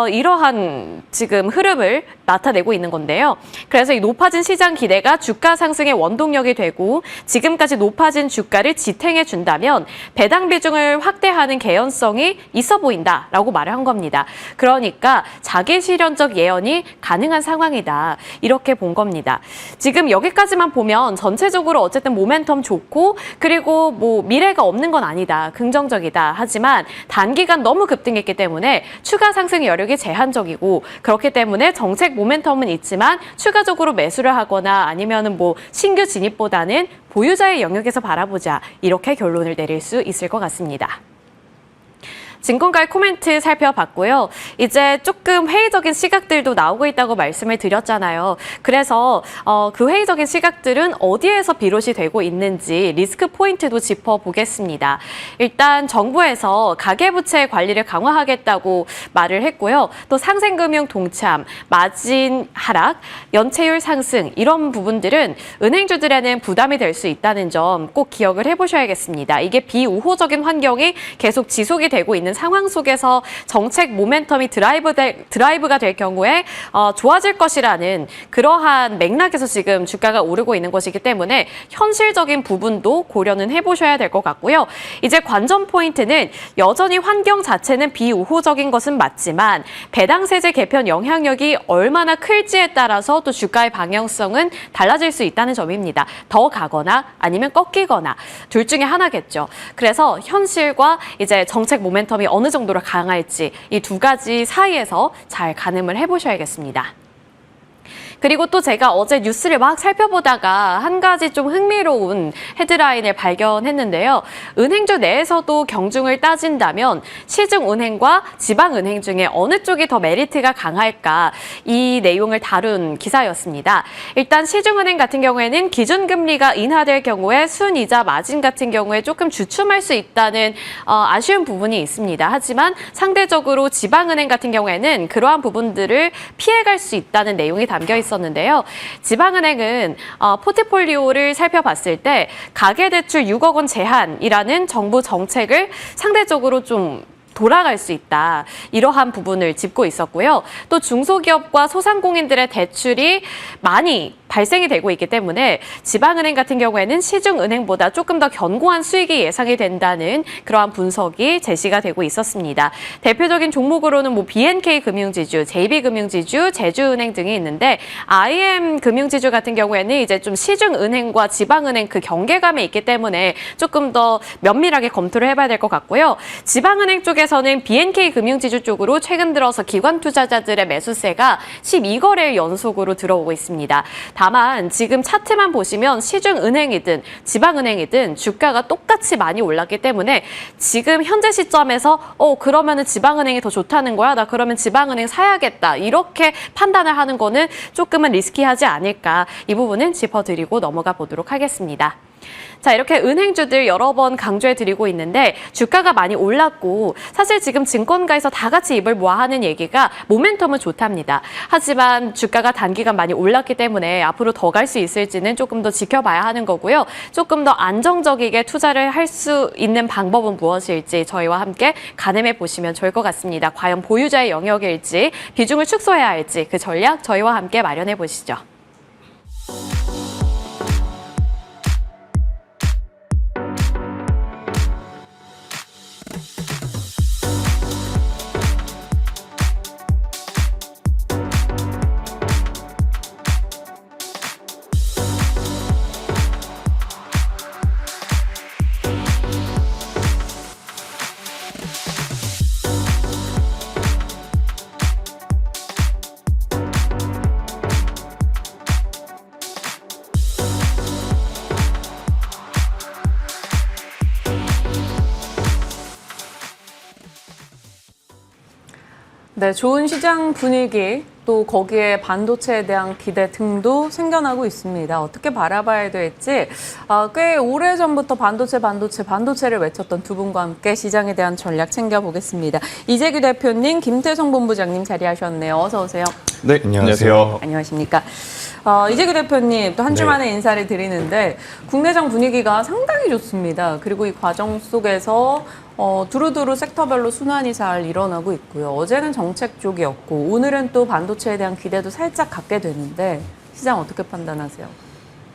이러한 지금 흐름을 나타내고 있는 건데요. 그래서 이 높아진 시장 기대가 주가 상승의 원동력이 되고 지금까지 높아진 주가를 지탱해 준다면 배당 비중을 확대하는 개연성이 있어 보인다라고 말을 한 겁니다. 그러니까 자기 실현적 예언이 가능한 상황이다. 이렇게 본 겁니다. 지금 여기까지만 보면 전체적으로 어쨌든 모멘텀 좋고 그리고 뭐 미래가 없는 건 아니다. 긍정적이다. 하지만 단기간 너무 급등했기 때문에 추가 상승 여력이 제한적이고 그렇기 때문에 정책 모멘텀은 있지만 추가적으로 매수를 하거나 아니면은 뭐 신규 진입보다는 보유자의 영역에서 바라보자. 이렇게 결론을 내릴 수 있을 것 같습니다. 증권가의 코멘트 살펴봤고요. 이제 조금 회의적인 시각들도 나오고 있다고 말씀을 드렸잖아요. 그래서 그 회의적인 시각들은 어디에서 비롯이 되고 있는지 리스크 포인트도 짚어보겠습니다. 일단 정부에서 가계부채 관리를 강화하겠다고 말을 했고요. 또 상생금융 동참, 마진 하락, 연체율 상승 이런 부분들은 은행주들에는 부담이 될 수 있다는 점 꼭 기억을 해보셔야겠습니다. 이게 비우호적인 환경이 계속 지속이 되고 있는 있는 상황 속에서 정책 모멘텀이 드라이브가 될 경우에 좋아질 것이라는 그러한 맥락에서 지금 주가가 오르고 있는 것이기 때문에 현실적인 부분도 고려는 해보셔야 될 것 같고요. 이제 관전 포인트는 여전히 환경 자체는 비우호적인 것은 맞지만 배당 세제 개편 영향력이 얼마나 클지에 따라서 또 주가의 방향성은 달라질 수 있다는 점입니다. 더 가거나 아니면 꺾이거나 둘 중에 하나겠죠. 그래서 현실과 이제 정책 모멘텀이 어느 정도로 강할지 이 두 가지 사이에서 잘 가늠을 해보셔야겠습니다. 그리고 또 제가 어제 뉴스를 막 살펴보다가 한 가지 좀 흥미로운 헤드라인을 발견했는데요. 은행주 내에서도 경중을 따진다면 시중은행과 지방은행 중에 어느 쪽이 더 메리트가 강할까 이 내용을 다룬 기사였습니다. 일단 시중은행 같은 경우에는 기준금리가 인하될 경우에 순이자 마진 같은 경우에 조금 주춤할 수 있다는 아쉬운 부분이 있습니다. 하지만 상대적으로 지방은행 같은 경우에는 그러한 부분들을 피해갈 수 있다는 내용이 담겨 있었는데요. 지방은행은 포트폴리오를 살펴봤을 때 가계대출 6억 원 제한이라는 정부 정책을 상대적으로 좀 돌아갈 수 있다. 이러한 부분을 짚고 있었고요. 또 중소기업과 소상공인들의 대출이 많이 발생이 되고 있기 때문에 지방은행 같은 경우에는 시중은행보다 조금 더 견고한 수익이 예상이 된다는 그러한 분석이 제시가 되고 있었습니다. 대표적인 종목으로는 뭐 BNK 금융지주, JB금융지주, 제주은행 등이 있는데 IM 금융지주 같은 경우에는 이제 좀 시중은행과 지방은행 그 경계감에 있기 때문에 조금 더 면밀하게 검토를 해봐야 될 것 같고요. 지방은행 쪽에서는 BNK 금융지주 쪽으로 최근 들어서 기관 투자자들의 매수세가 12거래일 연속으로 들어오고 있습니다. 다만 지금 차트만 보시면 시중은행이든 지방은행이든 주가가 똑같이 많이 올랐기 때문에 지금 현재 시점에서 그러면은 지방은행이 더 좋다는 거야? 나 그러면 지방은행 사야겠다. 이렇게 판단을 하는 거는 조금은 리스키하지 않을까. 이 부분은 짚어드리고 넘어가 보도록 하겠습니다. 자, 이렇게 은행주들 여러 번 강조해드리고 있는데 주가가 많이 올랐고 사실 지금 증권가에서 다 같이 입을 모아 하는 얘기가 모멘텀은 좋답니다. 하지만 주가가 단기간 많이 올랐기 때문에 앞으로 더 갈 수 있을지는 조금 더 지켜봐야 하는 거고요. 조금 더 안정적이게 투자를 할 수 있는 방법은 무엇일지 저희와 함께 가늠해 보시면 좋을 것 같습니다. 과연 보유자의 영역일지 비중을 축소해야 할지 그 전략 저희와 함께 마련해 보시죠. 네, 좋은 시장 분위기 또 거기에 반도체에 대한 기대 등도 생겨나고 있습니다. 어떻게 바라봐야 될지 꽤 오래전부터 반도체를 외쳤던 두 분과 함께 시장에 대한 전략 챙겨보겠습니다. 이재규 대표님, 김태성 본부장님 자리하셨네요. 어서 오세요. 네, 안녕하세요. 안녕하십니까. 이재규 대표님 또 한 주 만에 인사를 드리는데 국내장 분위기가 상당히 좋습니다. 그리고 이 과정 속에서 두루두루 섹터별로 순환이 잘 일어나고 있고요. 어제는 정책 쪽이었고 오늘은 또 반도체에 대한 기대도 살짝 갖게 되는데 시장 어떻게 판단하세요?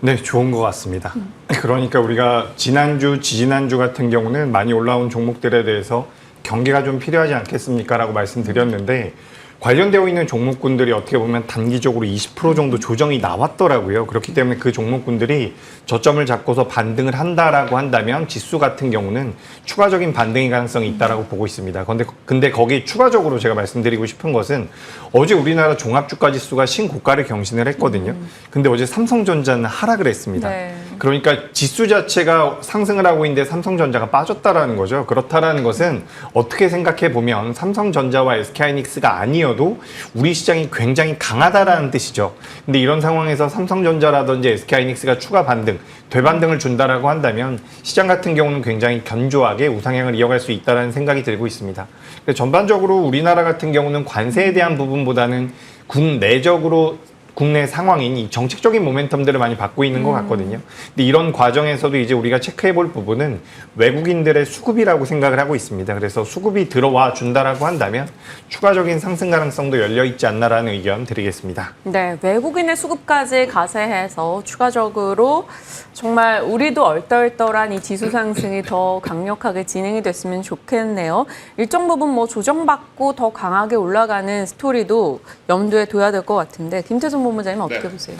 네, 좋은 것 같습니다. 그러니까 우리가 지난주, 지지난주 같은 경우는 많이 올라온 종목들에 대해서 경계가 좀 필요하지 않겠습니까? 라고 말씀드렸는데 관련되어 있는 종목군들이 어떻게 보면 단기적으로 20% 정도 조정이 나왔더라고요. 그렇기 때문에 그 종목군들이 저점을 잡고서 반등을 한다라고 한다면 지수 같은 경우는 추가적인 반등의 가능성이 있다라고 보고 있습니다. 근데 거기 추가적으로 제가 말씀드리고 싶은 것은 어제 우리나라 종합주가 지수가 신고가를 경신을 했거든요. 근데 어제 삼성전자는 하락을 했습니다. 네. 그러니까 지수 자체가 상승을 하고 있는데 삼성전자가 빠졌다라는 거죠. 그렇다라는 것은 어떻게 생각해 보면 삼성전자와 SK하이닉스가 아니어도 우리 시장이 굉장히 강하다라는 뜻이죠. 근데 이런 상황에서 삼성전자라든지 SK하이닉스가 추가 반등, 되반등을 준다라고 한다면 시장 같은 경우는 굉장히 견조하게 우상향을 이어갈 수 있다는 생각이 들고 있습니다. 전반적으로 우리나라 같은 경우는 관세에 대한 부분보다는 국내적으로 국내 상황인 이 정책적인 모멘텀들을 많이 받고 있는 것 같거든요. 근데 이런 과정에서도 이제 우리가 체크해 볼 부분은 외국인들의 수급이라고 생각을 하고 있습니다. 그래서 수급이 들어와 준다라고 한다면 추가적인 상승 가능성도 열려 있지 않나라는 의견 드리겠습니다. 네, 외국인의 수급까지 가세해서 추가적으로 정말 우리도 얼떨떨한 이 지수 상승이 더 강력하게 진행이 됐으면 좋겠네요. 일정 부분 뭐 조정받고 더 강하게 올라가는 스토리도 염두에 둬야 될 것 같은데 김태성 본부장님 어떻게 보세요?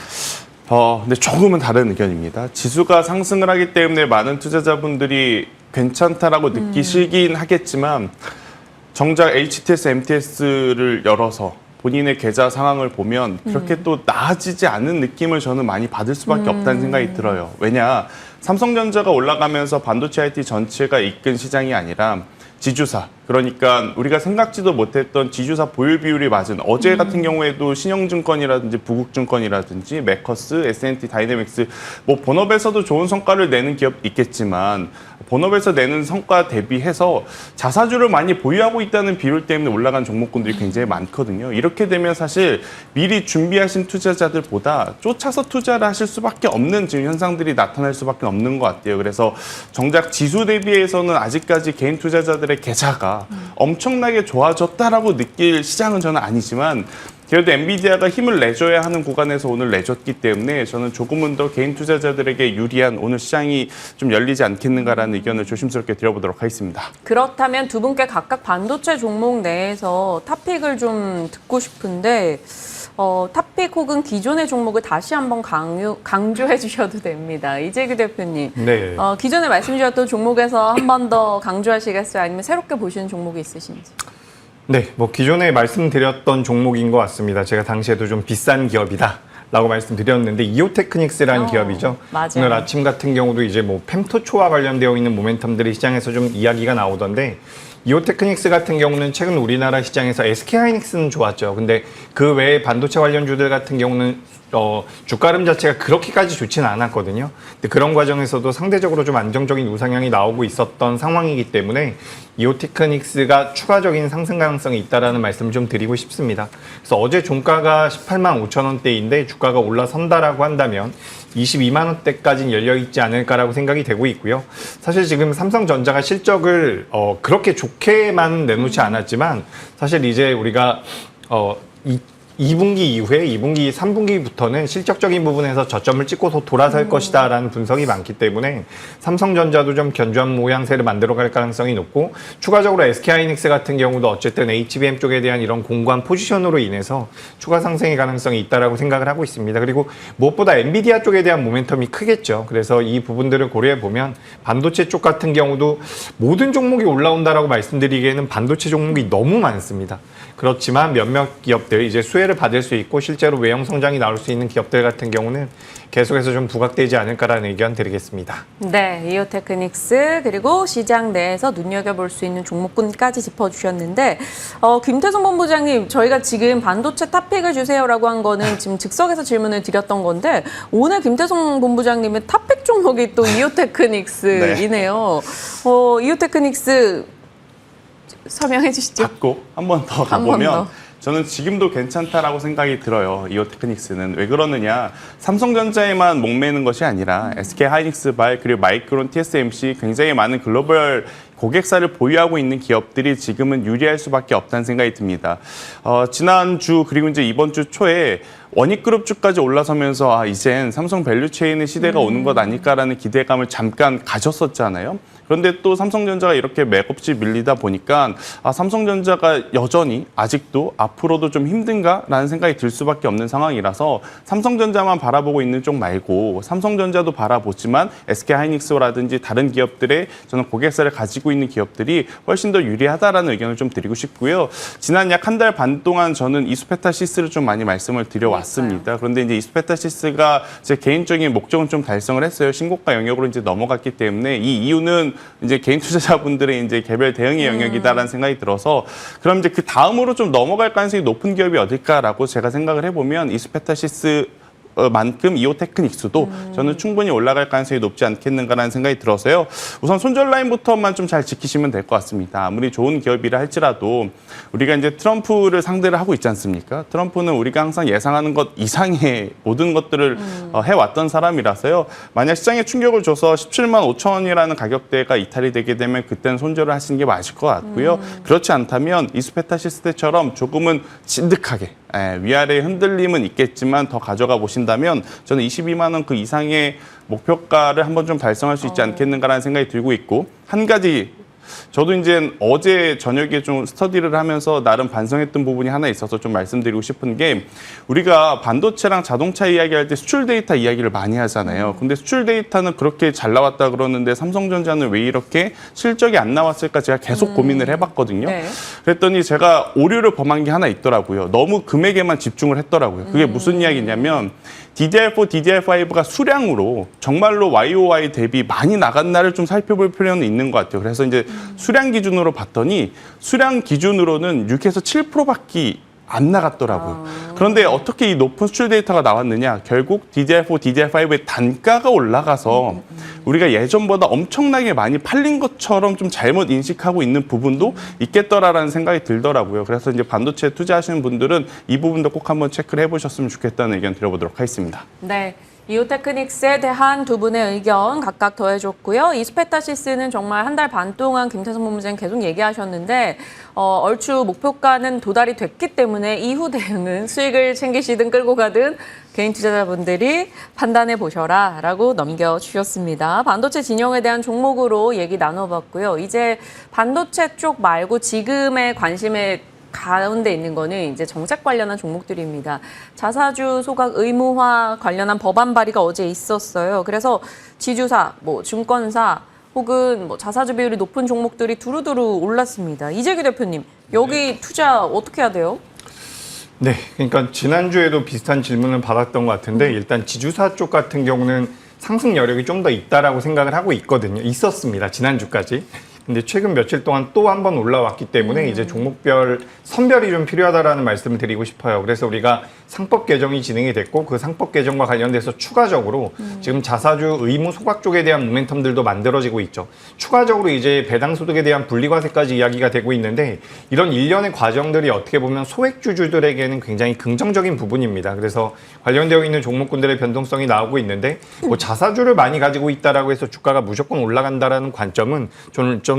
근데 조금은 다른 의견입니다. 지수가 상승을 하기 때문에 많은 투자자분들이 괜찮다라고 느끼시긴 하겠지만 정작 HTS, MTS를 열어서 본인의 계좌 상황을 보면 그렇게 또 나아지지 않은 느낌을 저는 많이 받을 수밖에 없다는 생각이 들어요. 왜냐, 삼성전자가 올라가면서 반도체 IT 전체가 이끈 시장이 아니라 지주사, 그러니까 우리가 생각지도 못했던 지주사 보유 비율이 맞은 어제 같은 경우에도 신영증권이라든지 부국증권이라든지 메커스, S&T 다이내믹스 뭐 본업에서도 좋은 성과를 내는 기업 있겠지만 본업에서 내는 성과 대비해서 자사주를 많이 보유하고 있다는 비율 때문에 올라간 종목군들이 굉장히 많거든요. 이렇게 되면 사실 미리 준비하신 투자자들보다 쫓아서 투자를 하실 수밖에 없는 지금 현상들이 나타날 수밖에 없는 것 같아요. 그래서 정작 지수 대비해서는 아직까지 개인 투자자들의 계좌가 엄청나게 좋아졌다라고 느낄 시장은 저는 아니지만 그래도 엔비디아가 힘을 내줘야 하는 구간에서 오늘 내줬기 때문에 저는 조금은 더 개인 투자자들에게 유리한 오늘 시장이 좀 열리지 않겠는가라는 의견을 조심스럽게 드려보도록 하겠습니다. 그렇다면 두 분께 각각 반도체 종목 내에서 탑픽을 좀 듣고 싶은데 탑픽 혹은 기존의 종목을 다시 한번 강조해 주셔도 됩니다. 이재규 대표님. 네. 기존에 말씀 주셨던 종목에서 한 번 더 강조하시겠어요? 아니면 새롭게 보시는 종목이 있으신지? 네, 뭐 기존에 말씀드렸던 종목인 것 같습니다. 제가 당시에도 좀 비싼 기업이다. 라고 말씀드렸는데 이오테크닉스라는 기업이죠. 맞아요. 오늘 아침 같은 경우도 이제 뭐 펨토초와 관련되어 있는 모멘텀들이 시장에서 좀 이야기가 나오던데 이오테크닉스 같은 경우는 최근 우리나라 시장에서 SK하이닉스는 좋았죠. 근데 그 외에 반도체 관련주들 같은 경우는 주가 흐름 자체가 그렇게까지 좋지는 않았거든요. 근데 그런 과정에서도 상대적으로 좀 안정적인 우상향이 나오고 있었던 상황이기 때문에 이오테크닉스가 추가적인 상승 가능성이 있다라는 말씀을 좀 드리고 싶습니다. 그래서 어제 종가가 18만 5천 원대인데 주가가 올라선다라고 한다면 22만 원대까지는 열려 있지 않을까라고 생각이 되고 있고요. 사실 지금 삼성전자가 실적을 그렇게 좋게만 내놓지 않았지만 사실 이제 우리가 2분기 이후에 2분기, 3분기부터는 실적적인 부분에서 저점을 찍고서 돌아설 것이다라는 분석이 많기 때문에 삼성전자도 좀 견조한 모양새를 만들어갈 가능성이 높고 추가적으로 SK하이닉스 같은 경우도 어쨌든 HBM 쪽에 대한 이런 공고한 포지션으로 인해서 추가 상승의 가능성이 있다라고 생각을 하고 있습니다. 그리고 무엇보다 엔비디아 쪽에 대한 모멘텀이 크겠죠. 그래서 이 부분들을 고려해 보면 반도체 쪽 같은 경우도 모든 종목이 올라온다라고 말씀드리기에는 반도체 종목이 너무 많습니다. 그렇지만 몇몇 기업들 이제 수혜를 받을 수 있고 실제로 외형 성장이 나올 수 있는 기업들 같은 경우는 계속해서 좀 부각되지 않을까라는 의견 드리겠습니다. 네, 이오테크닉스 그리고 시장 내에서 눈여겨볼 수 있는 종목군까지 짚어주셨는데 김태성 본부장님, 저희가 지금 반도체 탑픽을 주세요라고 한 거는 지금 즉석에서 질문을 드렸던 건데 오늘 김태성 본부장님의 탑픽 종목이 또 이오테크닉스이네요. 이오테크닉스 설명해 주시죠. 받고 한 번 더 한번 가보면 더. 저는 지금도 괜찮다라고 생각이 들어요. 이오테크닉스는. 왜 그러느냐. 삼성전자에만 목매는 것이 아니라 SK하이닉스발 그리고 마이크론, TSMC 굉장히 많은 글로벌 고객사를 보유하고 있는 기업들이 지금은 유리할 수밖에 없다는 생각이 듭니다. 지난주 그리고 이제 이번 주 초에 원익그룹주까지 올라서면서 이젠 삼성 밸류체인의 시대가 오는 것 아닐까라는 기대감을 잠깐 가졌었잖아요. 그런데 또 삼성전자가 이렇게 맥없이 밀리다 보니까 삼성전자가 여전히 아직도 앞으로도 좀 힘든가라는 생각이 들 수밖에 없는 상황이라서 삼성전자만 바라보고 있는 쪽 말고 삼성전자도 바라보지만 SK하이닉스라든지 다른 기업들의 저는 고객사를 가지고 있는 기업들이 훨씬 더 유리하다라는 의견을 좀 드리고 싶고요. 지난 약 한 달 반 동안 저는 이수페타시스를 좀 많이 말씀을 드려왔습니다. 그런데 이제 이수페타시스가 제 개인적인 목적은 좀 달성을 했어요. 신고가 영역으로 이제 넘어갔기 때문에 이 이유는 이제 개인 투자자분들의 이제 개별 대응의 영역이다라는 생각이 들어서 그럼 이제 그 다음으로 좀 넘어갈 가능성이 높은 기업이 어딜까라고 제가 생각을 해보면 이수페타시스 만큼 이오테크닉스도 저는 충분히 올라갈 가능성이 높지 않겠는가라는 생각이 들어서요. 우선 손절 라인부터만 좀 잘 지키시면 될 것 같습니다. 아무리 좋은 기업이라 할지라도 우리가 이제 트럼프를 상대를 하고 있지 않습니까? 트럼프는 우리가 항상 예상하는 것 이상의 모든 것들을 해왔던 사람이라서요. 만약 시장에 충격을 줘서 17만 5천 원이라는 가격대가 이탈이 되게 되면 그때는 손절을 하시는 게 맞을 것 같고요. 그렇지 않다면 이스페타시스 때처럼 조금은 진득하게 위아래의 흔들림은 있겠지만 더 가져가 보신다면 저는 22만 원 그 이상의 목표가를 한번 좀 달성할 수 있지 않겠는가라는 생각이 들고 있고 한 가지 저도 이제 어제 저녁에 좀 스터디를 하면서 나름 반성했던 부분이 하나 있어서 좀 말씀드리고 싶은 게 우리가 반도체랑 자동차 이야기할 때 수출 데이터 이야기를 많이 하잖아요. 근데 수출 데이터는 그렇게 잘 나왔다 그러는데 삼성전자는 왜 이렇게 실적이 안 나왔을까 제가 계속 고민을 해봤거든요. 네. 그랬더니 제가 오류를 범한 게 하나 있더라고요. 너무 금액에만 집중을 했더라고요. 그게 무슨 이야기냐면 DDR4, DDR5가 수량으로 정말로 YOY 대비 많이 나간 날을 좀 살펴볼 필요는 있는 것 같아요. 그래서 이제 수량 기준으로 봤더니 수량 기준으로는 6에서 7%밖에 안 나갔더라고요. 그런데 어떻게 이 높은 수출 데이터가 나왔느냐? 결국 DDR4, DDR5의 단가가 올라가서 우리가 예전보다 엄청나게 많이 팔린 것처럼 좀 잘못 인식하고 있는 부분도 있겠더라라는 생각이 들더라고요. 그래서 이제 반도체 투자하시는 분들은 이 부분도 꼭 한번 체크를 해보셨으면 좋겠다는 의견 드려보도록 하겠습니다. 네. 이오테크닉스에 대한 두 분의 의견 각각 더해줬고요. 이스페타시스는 정말 한 달 반 동안 김태성 본부장님 계속 얘기하셨는데 얼추 목표가는 도달이 됐기 때문에 이후 대응은 수익을 챙기시든 끌고 가든 개인 투자자분들이 판단해 보셔라라고 넘겨주셨습니다. 반도체 진영에 대한 종목으로 얘기 나눠봤고요. 이제 반도체 쪽 말고 지금의 관심의 가운데 있는 거는 이제 정책 관련한 종목들입니다. 자사주 소각 의무화 관련한 법안 발의가 어제 있었어요. 그래서 지주사, 증권사 혹은 자사주 비율이 높은 종목들이 두루두루 올랐습니다. 이재규 대표님, 여기 투자 어떻게 해야 돼요? 네, 그러니까 지난주에도 비슷한 질문을 받았던 것 같은데 일단 지주사 쪽 같은 경우는 상승 여력이 좀 더 있다라고 생각을 하고 있거든요. 있었습니다. 지난주까지. 근데 최근 며칠 동안 또 한 번 올라왔기 때문에 이제 종목별 선별이 좀 필요하다라는 말씀을 드리고 싶어요. 그래서 우리가 상법 개정이 진행이 됐고 그 상법 개정과 관련돼서 추가적으로 지금 자사주 의무 소각 쪽에 대한 모멘텀들도 만들어지고 있죠. 추가적으로 이제 배당 소득에 대한 분리과세까지 이야기가 되고 있는데 이런 일련의 과정들이 어떻게 보면 소액주주들에게는 굉장히 긍정적인 부분입니다. 그래서 관련되어 있는 종목군들의 변동성이 나오고 있는데 자사주를 많이 가지고 있다라고 해서 주가가 무조건 올라간다라는 관점은 저는 좀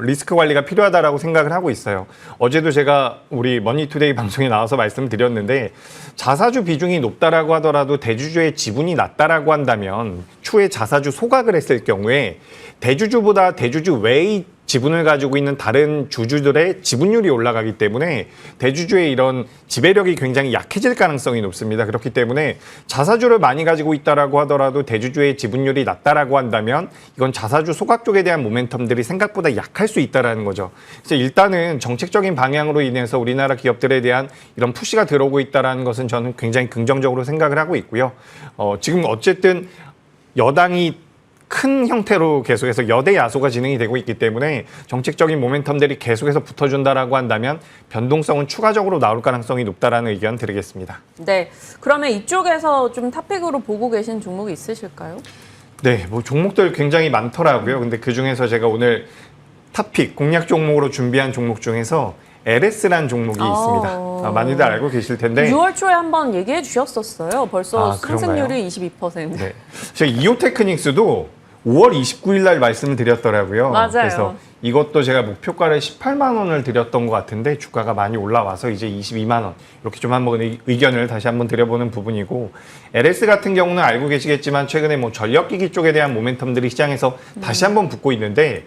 리스크 관리가 필요하다라고 생각을 하고 있어요. 어제도 제가 우리 머니투데이 방송에 나와서 말씀드렸는데 자사주 비중이 높다라고 하더라도 대주주의 지분이 낮다라고 한다면 추후에 자사주 소각을 했을 경우에 대주주보다 대주주 외의 지분을 가지고 있는 다른 주주들의 지분율이 올라가기 때문에 대주주의 이런 지배력이 굉장히 약해질 가능성이 높습니다. 그렇기 때문에 자사주를 많이 가지고 있다라고 하더라도 대주주의 지분율이 낮다라고 한다면 이건 자사주 소각 쪽에 대한 모멘텀들이 생각보다 약할 수 있다라는 거죠. 그래서 일단은 정책적인 방향으로 인해서 우리나라 기업들에 대한 이런 푸시가 들어오고 있다라는 것은 저는 굉장히 긍정적으로 생각을 하고 있고요. 지금 어쨌든 여당이 큰 형태로 계속해서 여대 야소가 진행이 되고 있기 때문에 정책적인 모멘텀들이 계속해서 붙어준다라고 한다면 변동성은 추가적으로 나올 가능성이 높다라는 의견 드리겠습니다. 네, 그러면 이쪽에서 좀 탑픽으로 보고 계신 종목이 있으실까요? 네, 종목들 굉장히 많더라고요. 근데 그 중에서 제가 오늘 탑픽 공략 종목으로 준비한 종목 중에서 LS라는 종목이 있습니다. 많이들 알고 계실 텐데 6월 초에 한번 얘기해 주셨었어요. 벌써 상승률이 22%. 네. 제가 이오테크닉스도 5월 29일 날 말씀을 드렸더라고요. 맞아요. 그래서 이것도 제가 목표가를 18만 원을 드렸던 것 같은데 주가가 많이 올라와서 이제 22만 원 이렇게 좀 한번 의견을 다시 한번 드려보는 부분이고 LS 같은 경우는 알고 계시겠지만 최근에 전력기기 쪽에 대한 모멘텀들이 시장에서 다시 한번 붙고 있는데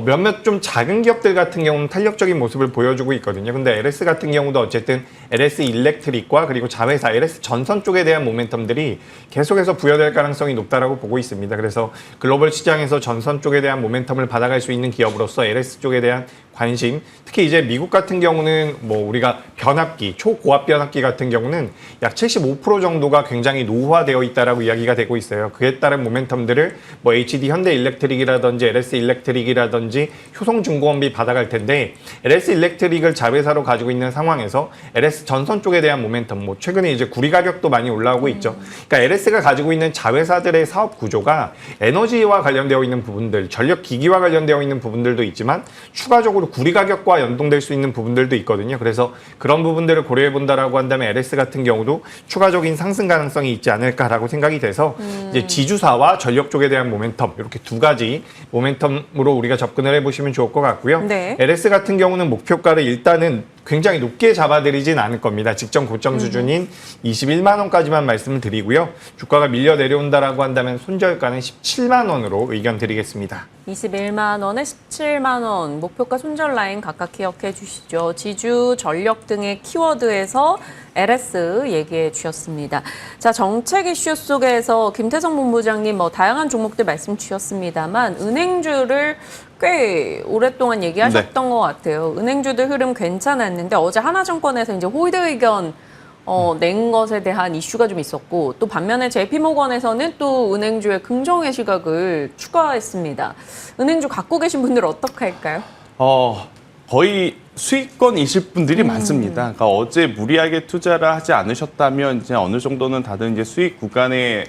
몇몇 좀 작은 기업들 같은 경우는 탄력적인 모습을 보여주고 있거든요. 근데 LS 같은 경우도 어쨌든 LS 일렉트릭과 그리고 자회사 LS 전선 쪽에 대한 모멘텀들이 계속해서 부여될 가능성이 높다라고 보고 있습니다. 그래서 글로벌 시장에서 전선 쪽에 대한 모멘텀을 받아갈 수 있는 기업으로서 LS 쪽에 대한 관심, 특히 이제 미국 같은 경우는 뭐 우리가 변압기, 초고압 변압기 같은 경우는 약 75% 정도가 굉장히 노후화되어 있다라고 이야기가 되고 있어요. 그에 따른 모멘텀들을 뭐 HD 현대일렉트릭이라든지 LS 일렉트릭이라든지 효성중공업이 받아갈 텐데, LS 일렉트릭을 자회사로 가지고 있는 상황에서 LS 전선 쪽에 대한 모멘텀, 뭐 최근에 이제 구리 가격도 많이 올라오고 있죠. 그러니까 LS가 가지고 있는 자회사들의 사업 구조가 에너지와 관련되어 있는 부분들, 전력 기기와 관련되어 있는 부분들도 있지만 추가적으로 구리 가격과 연동될 수 있는 부분들도 있거든요. 그래서 그런 부분들을 고려해 본다라고 한다면 LS 같은 경우도 추가적인 상승 가능성이 있지 않을까라고 생각이 돼서 이제 지주사와 전력 쪽에 대한 모멘텀, 이렇게 두 가지 모멘텀으로 우리가 접근을 해보시면 좋을 것 같고요. 네. LS 같은 경우는 목표가를 일단은 굉장히 높게 잡아드리진 않을 겁니다. 직전 고점 수준인 21만 원까지만 말씀을 드리고요. 주가가 밀려 내려온다라고 한다면 손절가는 17만 원으로 의견 드리겠습니다. 21만 원에 17만 원, 목표가 손절 라인 각각 기억해 주시죠. 지주, 전력 등의 키워드에서 LS 얘기해 주셨습니다. 자, 정책 이슈 속에서 김태성 본부장님 뭐 다양한 종목들 말씀 주셨습니다만 은행주를 꽤 오랫동안 얘기하셨던 것 같아요. 은행주들 흐름 괜찮았는데 어제 하나증권에서 이제 홀드 의견 낸 것에 대한 이슈가 좀 있었고, 또 반면에 JP모건에서는 또 은행주의 긍정의 시각을 추가했습니다. 은행주 갖고 계신 분들 어떻게 할까요? 거의 수익권이실 분들이 많습니다. 그러니까 어제 무리하게 투자를 하지 않으셨다면 이제 어느 정도는 다들 이제 수익 구간에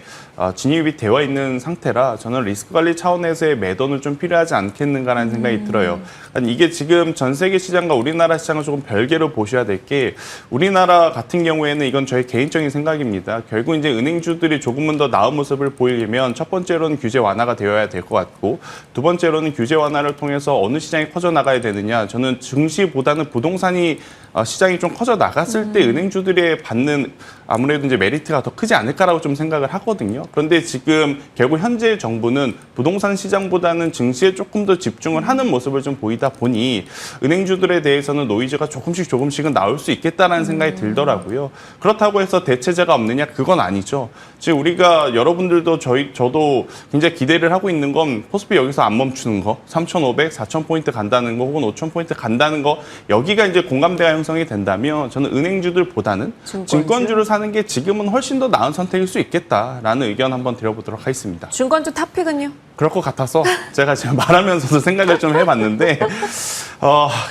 진입이 되어 있는 상태라 저는 리스크 관리 차원에서의 매도는 좀 필요하지 않겠는가라는 생각이 들어요. 그러니까 이게 지금 전 세계 시장과 우리나라 시장을 조금 별개로 보셔야 될 게, 우리나라 같은 경우에는 이건 저의 개인적인 생각입니다. 결국 이제 은행주들이 조금은 더 나은 모습을 보이려면 첫 번째로는 규제 완화가 되어야 될 것 같고, 두 번째로는 규제 완화를 통해서 어느 시장이 커져 나가야 되느냐. 저는 증시보다는 부동산이 시장이 좀 커져 나갔을 때 은행주들이 받는 아무래도 이제 메리트가 더 크지 않을까라고 좀 생각을 하거든요. 그런데 지금 결국 현재 정부는 부동산 시장보다는 증시에 조금 더 집중을 하는 모습을 좀 보이다 보니 은행주들에 대해서는 노이즈가 조금씩은 나올 수 있겠다라는 생각이 들더라고요. 그렇다고 해서 대체제가 없느냐? 그건 아니죠. 지금 우리가 여러분들도 저도 굉장히 기대를 하고 있는 건 코스피 여기서 안 멈추는 거, 3,500, 4,000포인트 간다는 거, 혹은 5,000포인트 간다는 거, 여기가 이제 공감대가 형성이 된다면 저는 은행주들보다는 증권주를 사는 게 지금은 훨씬 더 나은 선택일 수 있겠다라는 의견 한번 드려보도록 하겠습니다. 증권주 탑픽은요? 그럴 것 같아서 제가 지금 말하면서도 생각을 좀 해봤는데,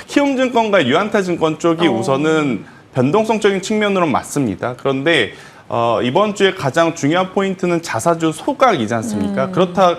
키움증권과 유한타증권 쪽이 우선은 변동성적인 측면으로는 맞습니다. 그런데 이번 주에 가장 중요한 포인트는 자사주 소각이지 않습니까?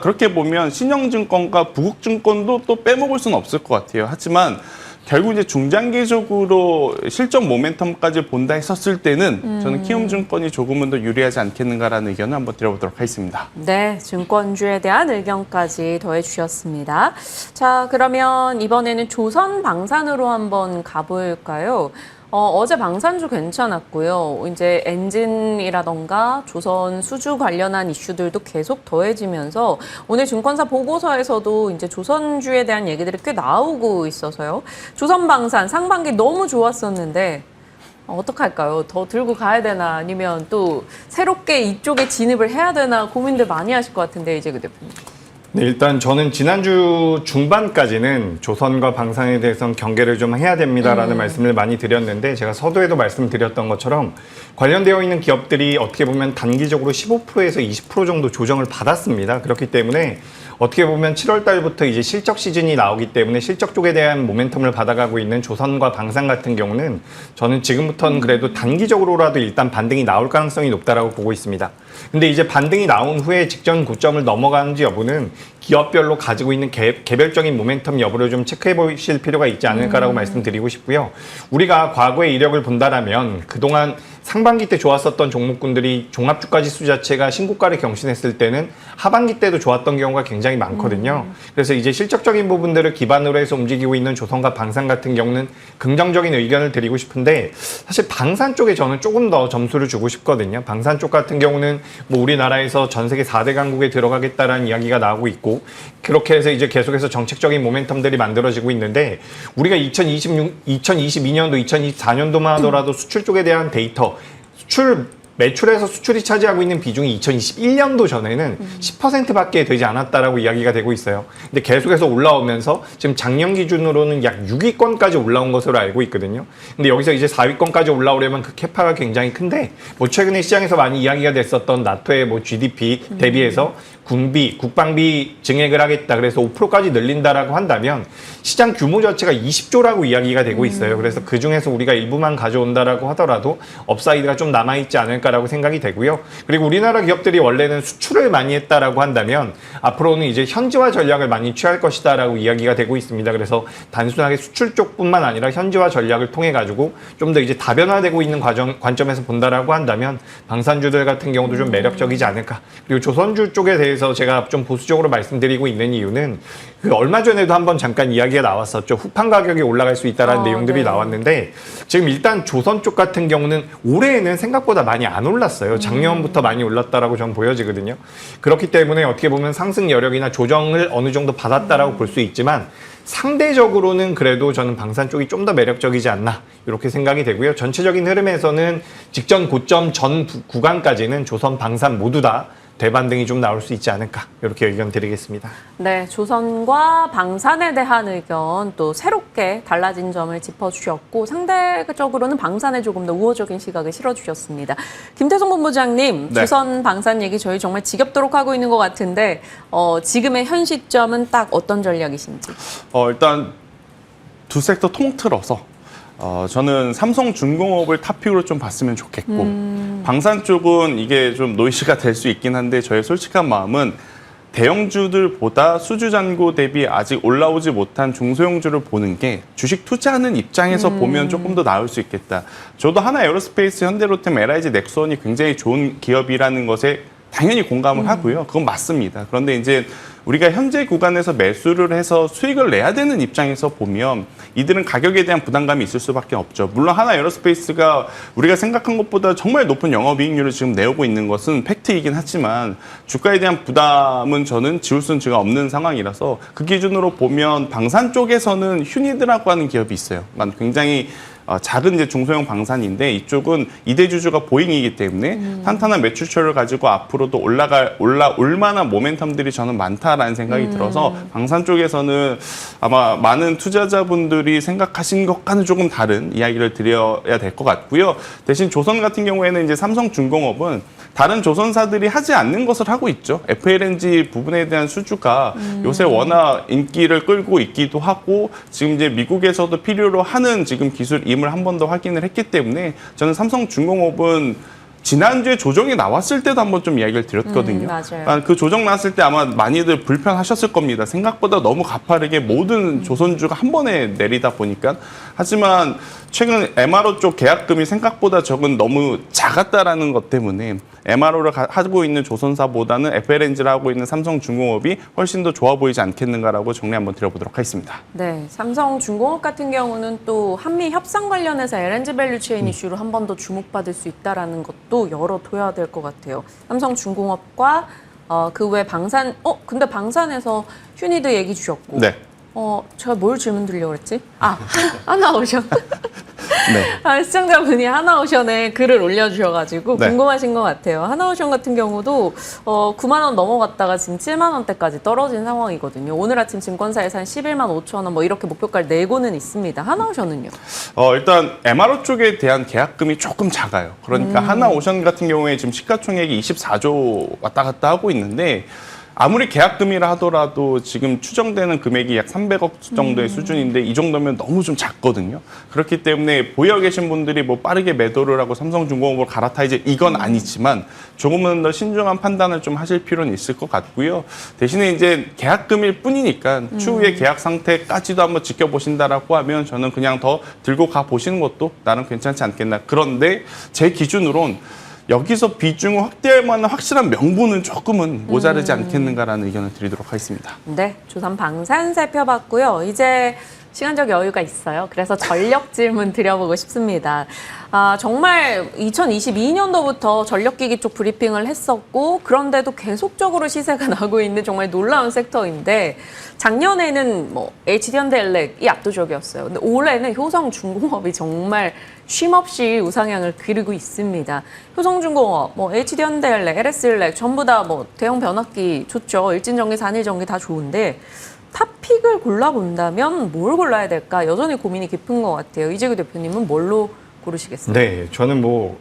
그렇게 보면 신영증권과 부국증권도 또 빼먹을 수는 없을 것 같아요. 하지만 결국 이제 중장기적으로 실적 모멘텀까지 본다 했었을 때는 저는 키움증권이 조금은 더 유리하지 않겠는가라는 의견을 한번 드려보도록 하겠습니다. 네, 증권주에 대한 의견까지 더해 주셨습니다. 자, 그러면 이번에는 조선방산으로 한번 가볼까요? 어제 방산주 괜찮았고요. 이제 엔진이라던가 조선 수주 관련한 이슈들도 계속 더해지면서 오늘 증권사 보고서에서도 이제 조선주에 대한 얘기들이 꽤 나오고 있어서요. 조선방산 상반기 너무 좋았었는데 어떡할까요? 더 들고 가야 되나, 아니면 또 새롭게 이쪽에 진입을 해야 되나 고민들 많이 하실 것 같은데, 이재규 대표님. 네, 일단 저는 지난주 중반까지는 조선과 방산에 대해서는 경계를 좀 해야 됩니다라는 말씀을 많이 드렸는데, 제가 서두에도 말씀드렸던 것처럼 관련되어 있는 기업들이 어떻게 보면 단기적으로 15%에서 20% 정도 조정을 받았습니다. 그렇기 때문에 어떻게 보면 7월 달부터 이제 실적 시즌이 나오기 때문에 실적 쪽에 대한 모멘텀을 받아가고 있는 조선과 방산 같은 경우는 저는 지금부터는 그래도 단기적으로라도 일단 반등이 나올 가능성이 높다라고 보고 있습니다. 근데 이제 반등이 나온 후에 직전 고점을 넘어가는지 여부는 기업별로 가지고 있는 개별적인 모멘텀 여부를 좀 체크해 보실 필요가 있지 않을까라고 말씀드리고 싶고요. 우리가 과거의 이력을 본다라면 그동안 상반기 때 좋았었던 종목군들이 종합주가지수 자체가 신고가를 경신했을 때는 하반기 때도 좋았던 경우가 굉장히 많거든요. 그래서 이제 실적적인 부분들을 기반으로 해서 움직이고 있는 조선과 방산 같은 경우는 긍정적인 의견을 드리고 싶은데, 사실 방산 쪽에 저는 조금 더 점수를 주고 싶거든요. 방산 쪽 같은 경우는 뭐 우리나라에서 전 세계 4대 강국에 들어가겠다라는 이야기가 나오고 있고, 그렇게 해서 이제 계속해서 정책적인 모멘텀들이 만들어지고 있는데, 우리가 2022년도, 2024년도만 하더라도 수출 쪽에 대한 데이터, 수출 매출에서 수출이 차지하고 있는 비중이 2021년도 전에는 10%밖에 되지 않았다라고 이야기가 되고 있어요. 근데 계속해서 올라오면서 지금 작년 기준으로는 약 6위권까지 올라온 것으로 알고 있거든요. 근데 여기서 이제 4위권까지 올라오려면 그 캐파가 굉장히 큰데 뭐 최근에 시장에서 많이 이야기가 됐었던 나토의 뭐 GDP 대비해서 군비, 국방비 증액을 하겠다. 그래서 5%까지 늘린다라고 한다면 시장 규모 자체가 20조라고 이야기가 되고 있어요. 그래서 그 중에서 우리가 일부만 가져온다라고 하더라도 업사이드가 좀 남아있지 않을까라고 생각이 되고요. 그리고 우리나라 기업들이 원래는 수출을 많이 했다라고 한다면 앞으로는 이제 현지화 전략을 많이 취할 것이다라고 이야기가 되고 있습니다. 그래서 단순하게 수출 쪽뿐만 아니라 현지화 전략을 통해 가지고 좀 더 이제 다변화되고 있는 관점에서 본다라고 한다면 방산주들 같은 경우도 좀 매력적이지 않을까. 그리고 조선주 쪽에 대해서 제가 좀 보수적으로 말씀드리고 있는 이유는 그 얼마 전에도 한번 잠깐 이야기가 나왔었죠. 후판 가격이 올라갈 수 있다는 내용들이 나왔는데 지금 일단 조선 쪽 같은 경우는 올해에는 생각보다 많이 안 올랐어요. 작년부터 많이 올랐다라고 저는 보여지거든요. 그렇기 때문에 어떻게 보면 상승 여력이나 조정을 어느 정도 받았다라고 볼 수 있지만 상대적으로는 그래도 저는 방산 쪽이 좀 더 매력적이지 않나 이렇게 생각이 되고요. 전체적인 흐름에서는 직전 고점 전 구간까지는 조선, 방산 모두 다 대반등이 좀 나올 수 있지 않을까 이렇게 의견 드리겠습니다. 네, 조선과 방산에 대한 의견 또 새롭게 달라진 점을 짚어주셨고 상대적으로는 방산에 조금 더 우호적인 시각을 실어주셨습니다. 김태성 본부장님, 네. 조선 방산 얘기 저희 정말 지겹도록 하고 있는 것 같은데 지금의 현 시점은 딱 어떤 전략이신지? 일단 두 섹터 통틀어서 저는 삼성중공업을 탑픽으로 좀 봤으면 좋겠고 방산 쪽은 이게 좀 노이즈가 될 수 있긴 한데 저의 솔직한 마음은 대형주들보다 수주잔고 대비 아직 올라오지 못한 중소형주를 보는 게 주식 투자하는 입장에서 보면 조금 더 나을 수 있겠다. 저도 하나 에어로스페이스, 현대로템, LIG, 넥선이 굉장히 좋은 기업이라는 것에 당연히 공감을 하고요. 그건 맞습니다. 그런데 이제 우리가 현재 구간에서 매수를 해서 수익을 내야 되는 입장에서 보면 이들은 가격에 대한 부담감이 있을 수밖에 없죠. 물론 하나 에어로스페이스가 우리가 생각한 것보다 정말 높은 영업이익률을 지금 내오고 있는 것은 팩트이긴 하지만 주가에 대한 부담은 저는 지울 수는 지가 없는 상황이라서 그 기준으로 보면 방산 쪽에서는 휴니드라고 하는 기업이 있어요. 굉장히 작은 이제 중소형 방산인데 이쪽은 이대주주가 보잉이기 때문에 탄탄한 매출처를 가지고 앞으로도 올라올 만한 모멘텀들이 저는 많다라는 생각이 들어서 방산 쪽에서는 아마 많은 투자자분들이 생각하신 것과는 조금 다른 이야기를 드려야 될 것 같고요. 대신 조선 같은 경우에는 이제 삼성중공업은 다른 조선사들이 하지 않는 것을 하고 있죠. FLNG 부분에 대한 수주가 요새 워낙 인기를 끌고 있기도 하고 지금 이제 미국에서도 필요로 하는 지금 기술임을 한 번 더 확인을 했기 때문에 저는 삼성중공업은 지난주에 조정이 나왔을 때도 한번 좀 이야기를 드렸거든요. 맞아요. 그 조정 나왔을 때 아마 많이들 불편하셨을 겁니다. 생각보다 너무 가파르게 모든 조선주가 한 번에 내리다 보니까. 하지만 최근 MRO 쪽 계약금이 생각보다 적은 너무 작았다라는 것 때문에 MRO를 하고 있는 조선사보다는 FLNG를 하고 있는 삼성중공업이 훨씬 더 좋아 보이지 않겠는가라고 정리 한번 드려보도록 하겠습니다. 네, 삼성중공업 같은 경우는 또 한미 협상 관련해서 LNG 밸류체인 이슈로 한 번 더 주목받을 수 있다라는 것도 열어둬야 될 것 같아요. 삼성중공업과 그 외 방산, 근데 방산에서 휴니드 얘기 주셨고. 네. 제가 뭘 질문 드리려고 그랬지? 하나오션. 네. 시청자분이 하나오션에 글을 올려주셔가지고 네. 궁금하신 것 같아요. 하나오션 같은 경우도 9만 원 넘어갔다가 지금 7만 원대까지 떨어진 상황이거든요. 오늘 아침 증권사에서 한 11만 5천 원 뭐 이렇게 목표가를 내고는 있습니다. 하나오션은요? 일단 MRO 쪽에 대한 계약금이 조금 작아요. 그러니까 하나오션 같은 경우에 지금 시가총액이 24조 왔다 갔다 하고 있는데 아무리 계약금이라 하더라도 지금 추정되는 금액이 약 300억 정도의 수준인데 이 정도면 너무 좀 작거든요. 그렇기 때문에 보여 계신 분들이 뭐 빠르게 매도를 하고 삼성중공업을 갈아타야지 이건 아니지만 조금은 더 신중한 판단을 좀 하실 필요는 있을 것 같고요. 대신에 이제 계약금일 뿐이니까 추후에 계약 상태까지도 한번 지켜보신다라고 하면 저는 그냥 더 들고 가 보시는 것도 나름 괜찮지 않겠나. 그런데 제 기준으로는 여기서 비중을 확대할 만한 확실한 명분은 조금은 모자르지 않겠는가라는 의견을 드리도록 하겠습니다. 네, 조선 방산 살펴봤고요. 이제 시간적 여유가 있어요. 그래서 전력 질문 드려보고 싶습니다. 정말 2022년도부터 전력기기 쪽 브리핑을 했었고 그런데도 계속적으로 시세가 나고 있는 정말 놀라운 섹터인데 작년에는 뭐 HD현대엘렉이 압도적이었어요. 근데 올해는 효성중공업이 정말 쉼없이 우상향을 그리고 있습니다. 효성중공업, 뭐 HD현대엘렉, LS일렉 전부 다 뭐 대형 변압기 좋죠. 일진전기, 단일전기 다 좋은데 탑픽을 골라본다면 뭘 골라야 될까? 여전히 고민이 깊은 것 같아요. 이재규 대표님은 뭘로 고르시겠습니까? 네, 저는 뭐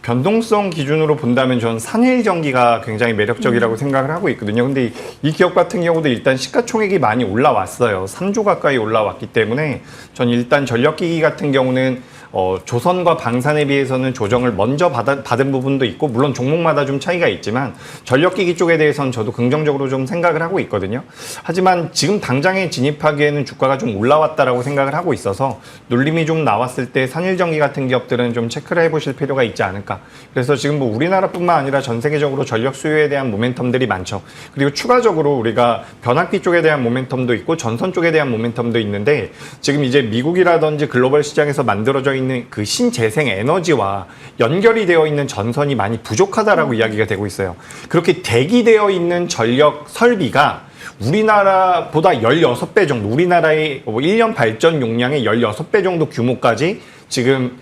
변동성 기준으로 본다면 저는 산일전기가 굉장히 매력적이라고 생각을 하고 있거든요. 근데 이 기업 같은 경우도 일단 시가총액이 많이 올라왔어요. 3조 가까이 올라왔기 때문에 전 일단 전력기기 같은 경우는 조선과 방산에 비해서는 조정을 먼저 받은 부분도 있고 물론 종목마다 좀 차이가 있지만 전력기기 쪽에 대해서는 저도 긍정적으로 좀 생각을 하고 있거든요. 하지만 지금 당장에 진입하기에는 주가가 좀 올라왔다라고 생각을 하고 있어서 눌림이 좀 나왔을 때 산일전기 같은 기업들은 좀 체크를 해보실 필요가 있지 않을까. 그래서 지금 뭐 우리나라뿐만 아니라 전 세계적으로 전력 수요에 대한 모멘텀들이 많죠. 그리고 추가적으로 우리가 변압기 쪽에 대한 모멘텀도 있고 전선 쪽에 대한 모멘텀도 있는데 지금 이제 미국이라든지 글로벌 시장에서 만들어져 있는 그 신재생 에너지와 연결이 되어 있는 전선이 많이 부족하다라고 이야기가 되고 있어요. 그렇게 대기되어 있는 전력 설비가 우리나라보다 16배 정도, 우리나라의 1년 발전 용량의 16배 정도 규모까지 지금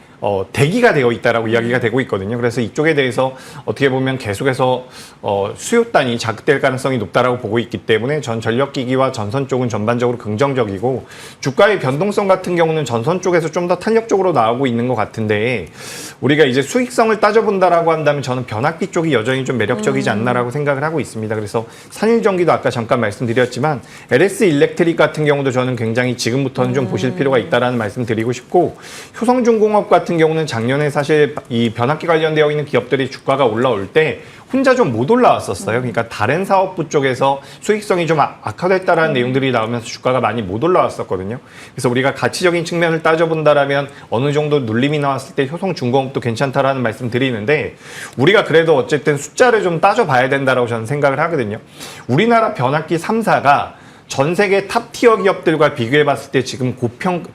대기가 되어 있다라고 이야기가 되고 있거든요. 그래서 이쪽에 대해서 어떻게 보면 계속해서 수요단이 자극될 가능성이 높다라고 보고 있기 때문에 전 전력기기와 전선 쪽은 전반적으로 긍정적이고 주가의 변동성 같은 경우는 전선 쪽에서 좀 더 탄력적으로 나오고 있는 것 같은데 우리가 이제 수익성을 따져본다라고 한다면 저는 변압기 쪽이 여전히 좀 매력적이지 않나라고 생각을 하고 있습니다. 그래서 산일전기도 아까 잠깐 말씀드렸지만 LS일렉트릭 같은 경우도 저는 굉장히 지금부터는 좀 보실 필요가 있다라는 말씀 드리고 싶고 효성중공업 같은 경우는 작년에 사실 이 변압기 관련되어 있는 기업들이 주가가 올라올 때 혼자 좀 못 올라왔었어요. 그러니까 다른 사업부 쪽에서 수익성이 좀 악화됐다라는 내용들이 나오면서 주가가 많이 못 올라왔었거든요. 그래서 우리가 가치적인 측면을 따져본다라면 어느 정도 눌림이 나왔을 때 효성중공업도 괜찮다라는 말씀 드리는데 우리가 그래도 어쨌든 숫자를 좀 따져봐야 된다라고 저는 생각을 하거든요. 우리나라 변압기 3사가 전 세계 탑티어 기업들과 비교해 봤을 때 지금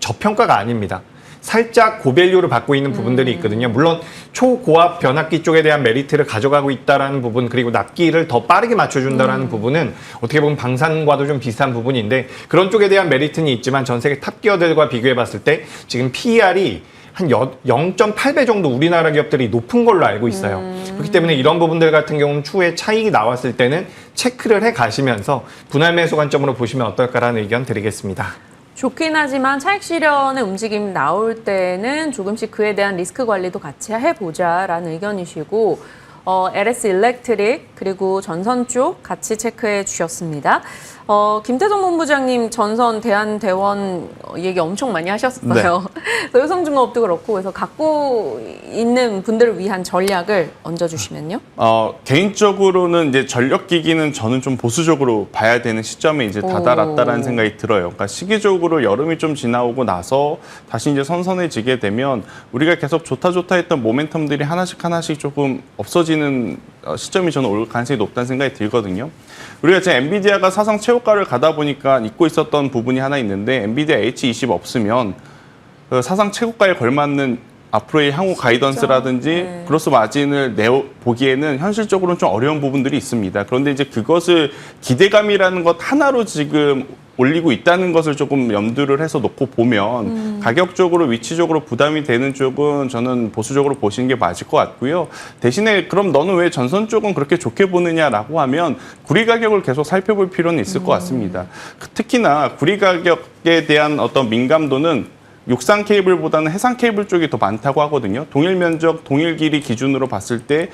저평가가 아닙니다. 살짝 고밸류를 받고 있는 부분들이 있거든요. 물론 초고압 변압기 쪽에 대한 메리트를 가져가고 있다라는 부분 그리고 납기를 더 빠르게 맞춰준다라는 부분은 어떻게 보면 방산과도 좀 비슷한 부분인데 그런 쪽에 대한 메리트는 있지만 전 세계 탑기어들과 비교해 봤을 때 지금 PER이 한 0.8배 정도 우리나라 기업들이 높은 걸로 알고 있어요. 그렇기 때문에 이런 부분들 같은 경우는 추후에 차익이 나왔을 때는 체크를 해 가시면서 분할 매수 관점으로 보시면 어떨까라는 의견 드리겠습니다. 좋긴 하지만 차익 실현의 움직임 나올 때는 조금씩 그에 대한 리스크 관리도 같이 해보자라는 의견이시고 LS일렉트릭 그리고 전선 쪽 같이 체크해 주셨습니다. 김태성 본부장님 전선 대한대원 얘기 엄청 많이 하셨어요. 네. 효성중공업도 그렇고 그래서 갖고 있는 분들을 위한 전략을 얹어주시면요. 개인적으로는 이제 전력기기는 저는 좀 보수적으로 봐야 되는 시점에 이제 다다랐다라는 생각이 들어요. 그러니까 시기적으로 여름이 좀 지나오고 나서 다시 이제 선선해지게 되면 우리가 계속 좋다 했던 모멘텀들이 하나씩 조금 없어지는 시점이 저는 올 가능성이 높다는 생각이 들거든요. 우리가 지금 엔비디아가 사상 최고가를 가다 보니까 잊고 있었던 부분이 하나 있는데 엔비디아 H20 없으면 사상 최고가에 걸맞는 앞으로의 향후 가이던스라든지 네. 그로스 마진을 보기에는 현실적으로는 좀 어려운 부분들이 있습니다. 그런데 이제 그것을 기대감이라는 것 하나로 지금 올리고 있다는 것을 조금 염두를 해서 놓고 보면 가격적으로 위치적으로 부담이 되는 쪽은 저는 보수적으로 보시는 게 맞을 것 같고요. 대신에 그럼 너는 왜 전선 쪽은 그렇게 좋게 보느냐라고 하면 구리 가격을 계속 살펴볼 필요는 있을 것 같습니다. 특히나 구리 가격에 대한 어떤 민감도는 육상 케이블보다는 해상 케이블 쪽이 더 많다고 하거든요. 동일 면적, 동일 길이 기준으로 봤을 때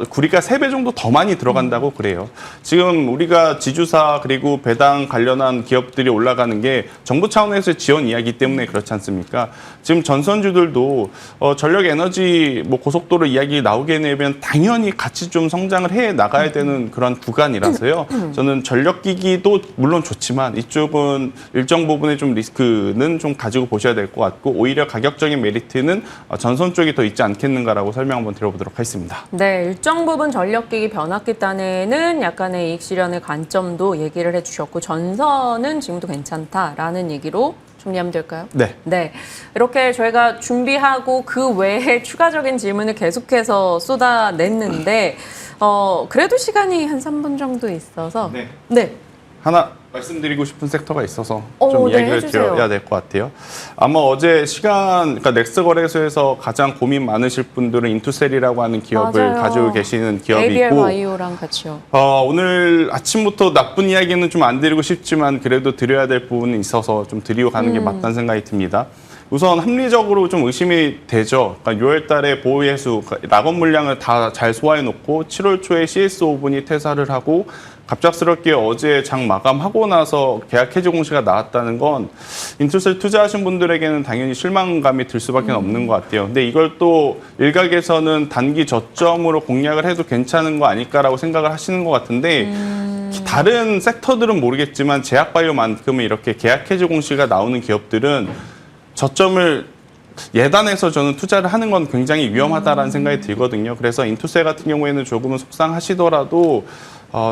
구리가 3배 정도 더 많이 들어간다고 그래요. 지금 우리가 지주사 그리고 배당 관련한 기업들이 올라가는 게 정부 차원에서의 지원 이야기 때문에 그렇지 않습니까? 지금 전선주들도 전력 에너지 고속도로 이야기 나오게 되면 당연히 같이 좀 성장을 해 나가야 되는 그런 구간이라서요. 저는 전력기기도 물론 좋지만 이쪽은 일정 부분의 좀 리스크는 좀 가지고 보셔야 보셔야 될 것 같고 오히려 가격적인 메리트는 전선 쪽이 더 있지 않겠는가라고 설명 한번 드려보도록 하겠습니다. 네, 일정 부분 전력기기 변압기 딴에는 약간의 이익 실현의 관점도 얘기를 해주셨고 전선은 지금도 괜찮다라는 얘기로 정리하면 될까요? 네. 네, 이렇게 저희가 준비하고 그 외에 추가적인 질문을 계속해서 쏟아냈는데 그래도 시간이 한 3분 정도 있어서 네. 하나 말씀드리고 싶은 섹터가 있어서 네, 좀 이야기를 해주세요. 드려야 될 것 같아요. 아마 어제 그러니까 넥스 거래소에서 가장 고민 많으실 분들은 인투셀이라고 하는 기업을 맞아요. 가지고 계시는 기업이 ABL 있고 바이오랑 같이요. 오늘 아침부터 나쁜 이야기는 좀 안 드리고 싶지만 그래도 드려야 될 부분이 있어서 좀 드리고 가는 게 맞다는 생각이 듭니다. 우선 합리적으로 좀 의심이 되죠. 그러니까 6월 달에 보유해수, 락업 물량을 다 잘 소화해놓고 7월 초에 CS5분이 퇴사를 하고 갑작스럽게 어제 장 마감하고 나서 계약 해지 공시가 나왔다는 건 인투셀 투자하신 분들에게는 당연히 실망감이 들 수밖에 없는 것 같아요. 근데 이걸 또 일각에서는 단기 저점으로 공략을 해도 괜찮은 거 아닐까라고 생각을 하시는 것 같은데 다른 섹터들은 모르겠지만 제약바이오만큼은 이렇게 계약 해지 공시가 나오는 기업들은 저점을 예단해서 저는 투자를 하는 건 굉장히 위험하다라는 생각이 들거든요. 그래서 인투셀 같은 경우에는 조금은 속상하시더라도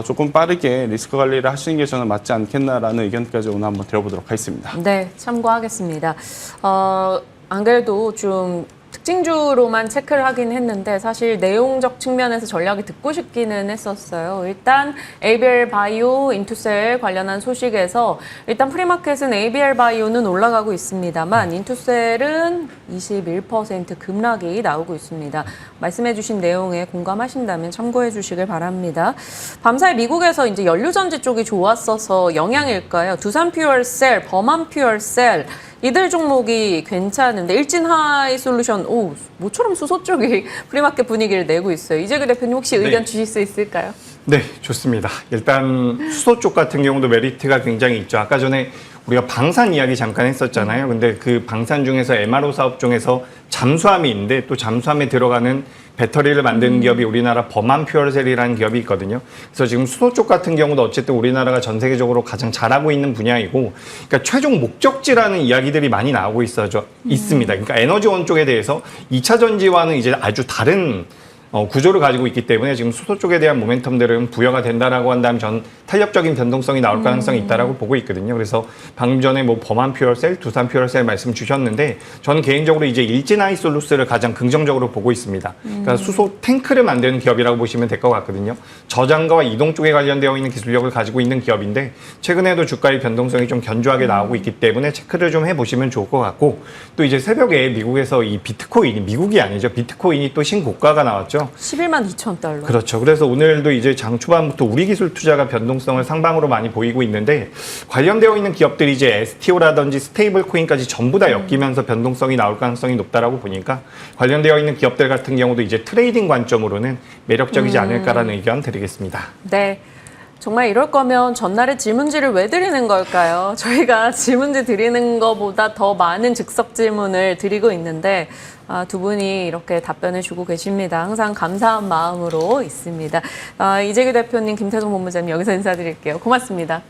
조금 빠르게 리스크 관리를 하시는 게 저는 맞지 않겠나라는 의견까지 오늘 한번 드려보도록 하겠습니다. 네, 참고하겠습니다. 안 그래도 좀 특징주로만 체크를 하긴 했는데 사실 내용적 측면에서 전략이 듣고 싶기는 했었어요. 일단 ABL 바이오, 인투셀 관련한 소식에서 일단 프리마켓은 ABL 바이오는 올라가고 있습니다만 인투셀은 21% 급락이 나오고 있습니다. 말씀해주신 내용에 공감하신다면 참고해 주시길 바랍니다. 밤사이 미국에서 이제 연료전지 쪽이 좋았어서 영향일까요? 두산 퓨얼셀, 범한 퓨얼셀 이들 종목이 괜찮은데 일진하이솔루션 모처럼 수소 쪽이 프리마켓 분위기를 내고 있어요. 이재규 대표님 혹시 의견 주실 수 있을까요? 네, 좋습니다. 일단 수소 쪽 같은 경우도 메리트가 굉장히 있죠. 아까 전에 우리가 방산 이야기 잠깐 했었잖아요. 근데 그 방산 중에서 MRO 사업 중에서 잠수함이 있는데 또 잠수함에 들어가는 배터리를 만드는 기업이 우리나라 범한 퓨얼셀이라는 기업이 있거든요. 그래서 지금 수소 쪽 같은 경우도 어쨌든 우리나라가 전 세계적으로 가장 잘하고 있는 분야이고, 그러니까 최종 목적지라는 이야기들이 많이 나오고 있습니다. 그러니까 에너지원 쪽에 대해서 2차 전지와는 이제 아주 다른 구조를 가지고 있기 때문에 지금 수소 쪽에 대한 모멘텀들은 부여가 된다라고 한다면 전 탄력적인 변동성이 나올 가능성이 있다라고 보고 있거든요. 그래서 방금 전에 뭐 범한 퓨얼셀, 두산 퓨얼셀 말씀 주셨는데 저는 개인적으로 이제 일진하이솔루스를 가장 긍정적으로 보고 있습니다. 그러니까 수소 탱크를 만드는 기업이라고 보시면 될 것 같거든요. 저장가와 이동 쪽에 관련되어 있는 기술력을 가지고 있는 기업인데 최근에도 주가의 변동성이 좀 견조하게 나오고 있기 때문에 체크를 좀 해보시면 좋을 것 같고, 또 이제 새벽에 미국에서 이 비트코인이, 미국이 아니죠, 비트코인이 또 신고가가 나왔죠. 11만 2천 달러. 그렇죠. 그래서 오늘도 이제 장 초반부터 우리 기술 투자가 변동성을 상방으로 많이 보이고 있는데 관련되어 있는 기업들이 이제 STO라든지 스테이블 코인까지 전부 다 엮이면서 변동성이 나올 가능성이 높다라고 보니까 관련되어 있는 기업들 같은 경우도 이제 트레이딩 관점으로는 매력적이지 않을까라는 의견 드리겠습니다. 네. 정말 이럴 거면 전날에 질문지를 왜 드리는 걸까요? 저희가 질문지 드리는 것보다 더 많은 즉석 질문을 드리고 있는데 두 분이 이렇게 답변을 주고 계십니다. 항상 감사한 마음으로 있습니다. 이재규 대표님, 김태성 본부장님 여기서 인사드릴게요. 고맙습니다.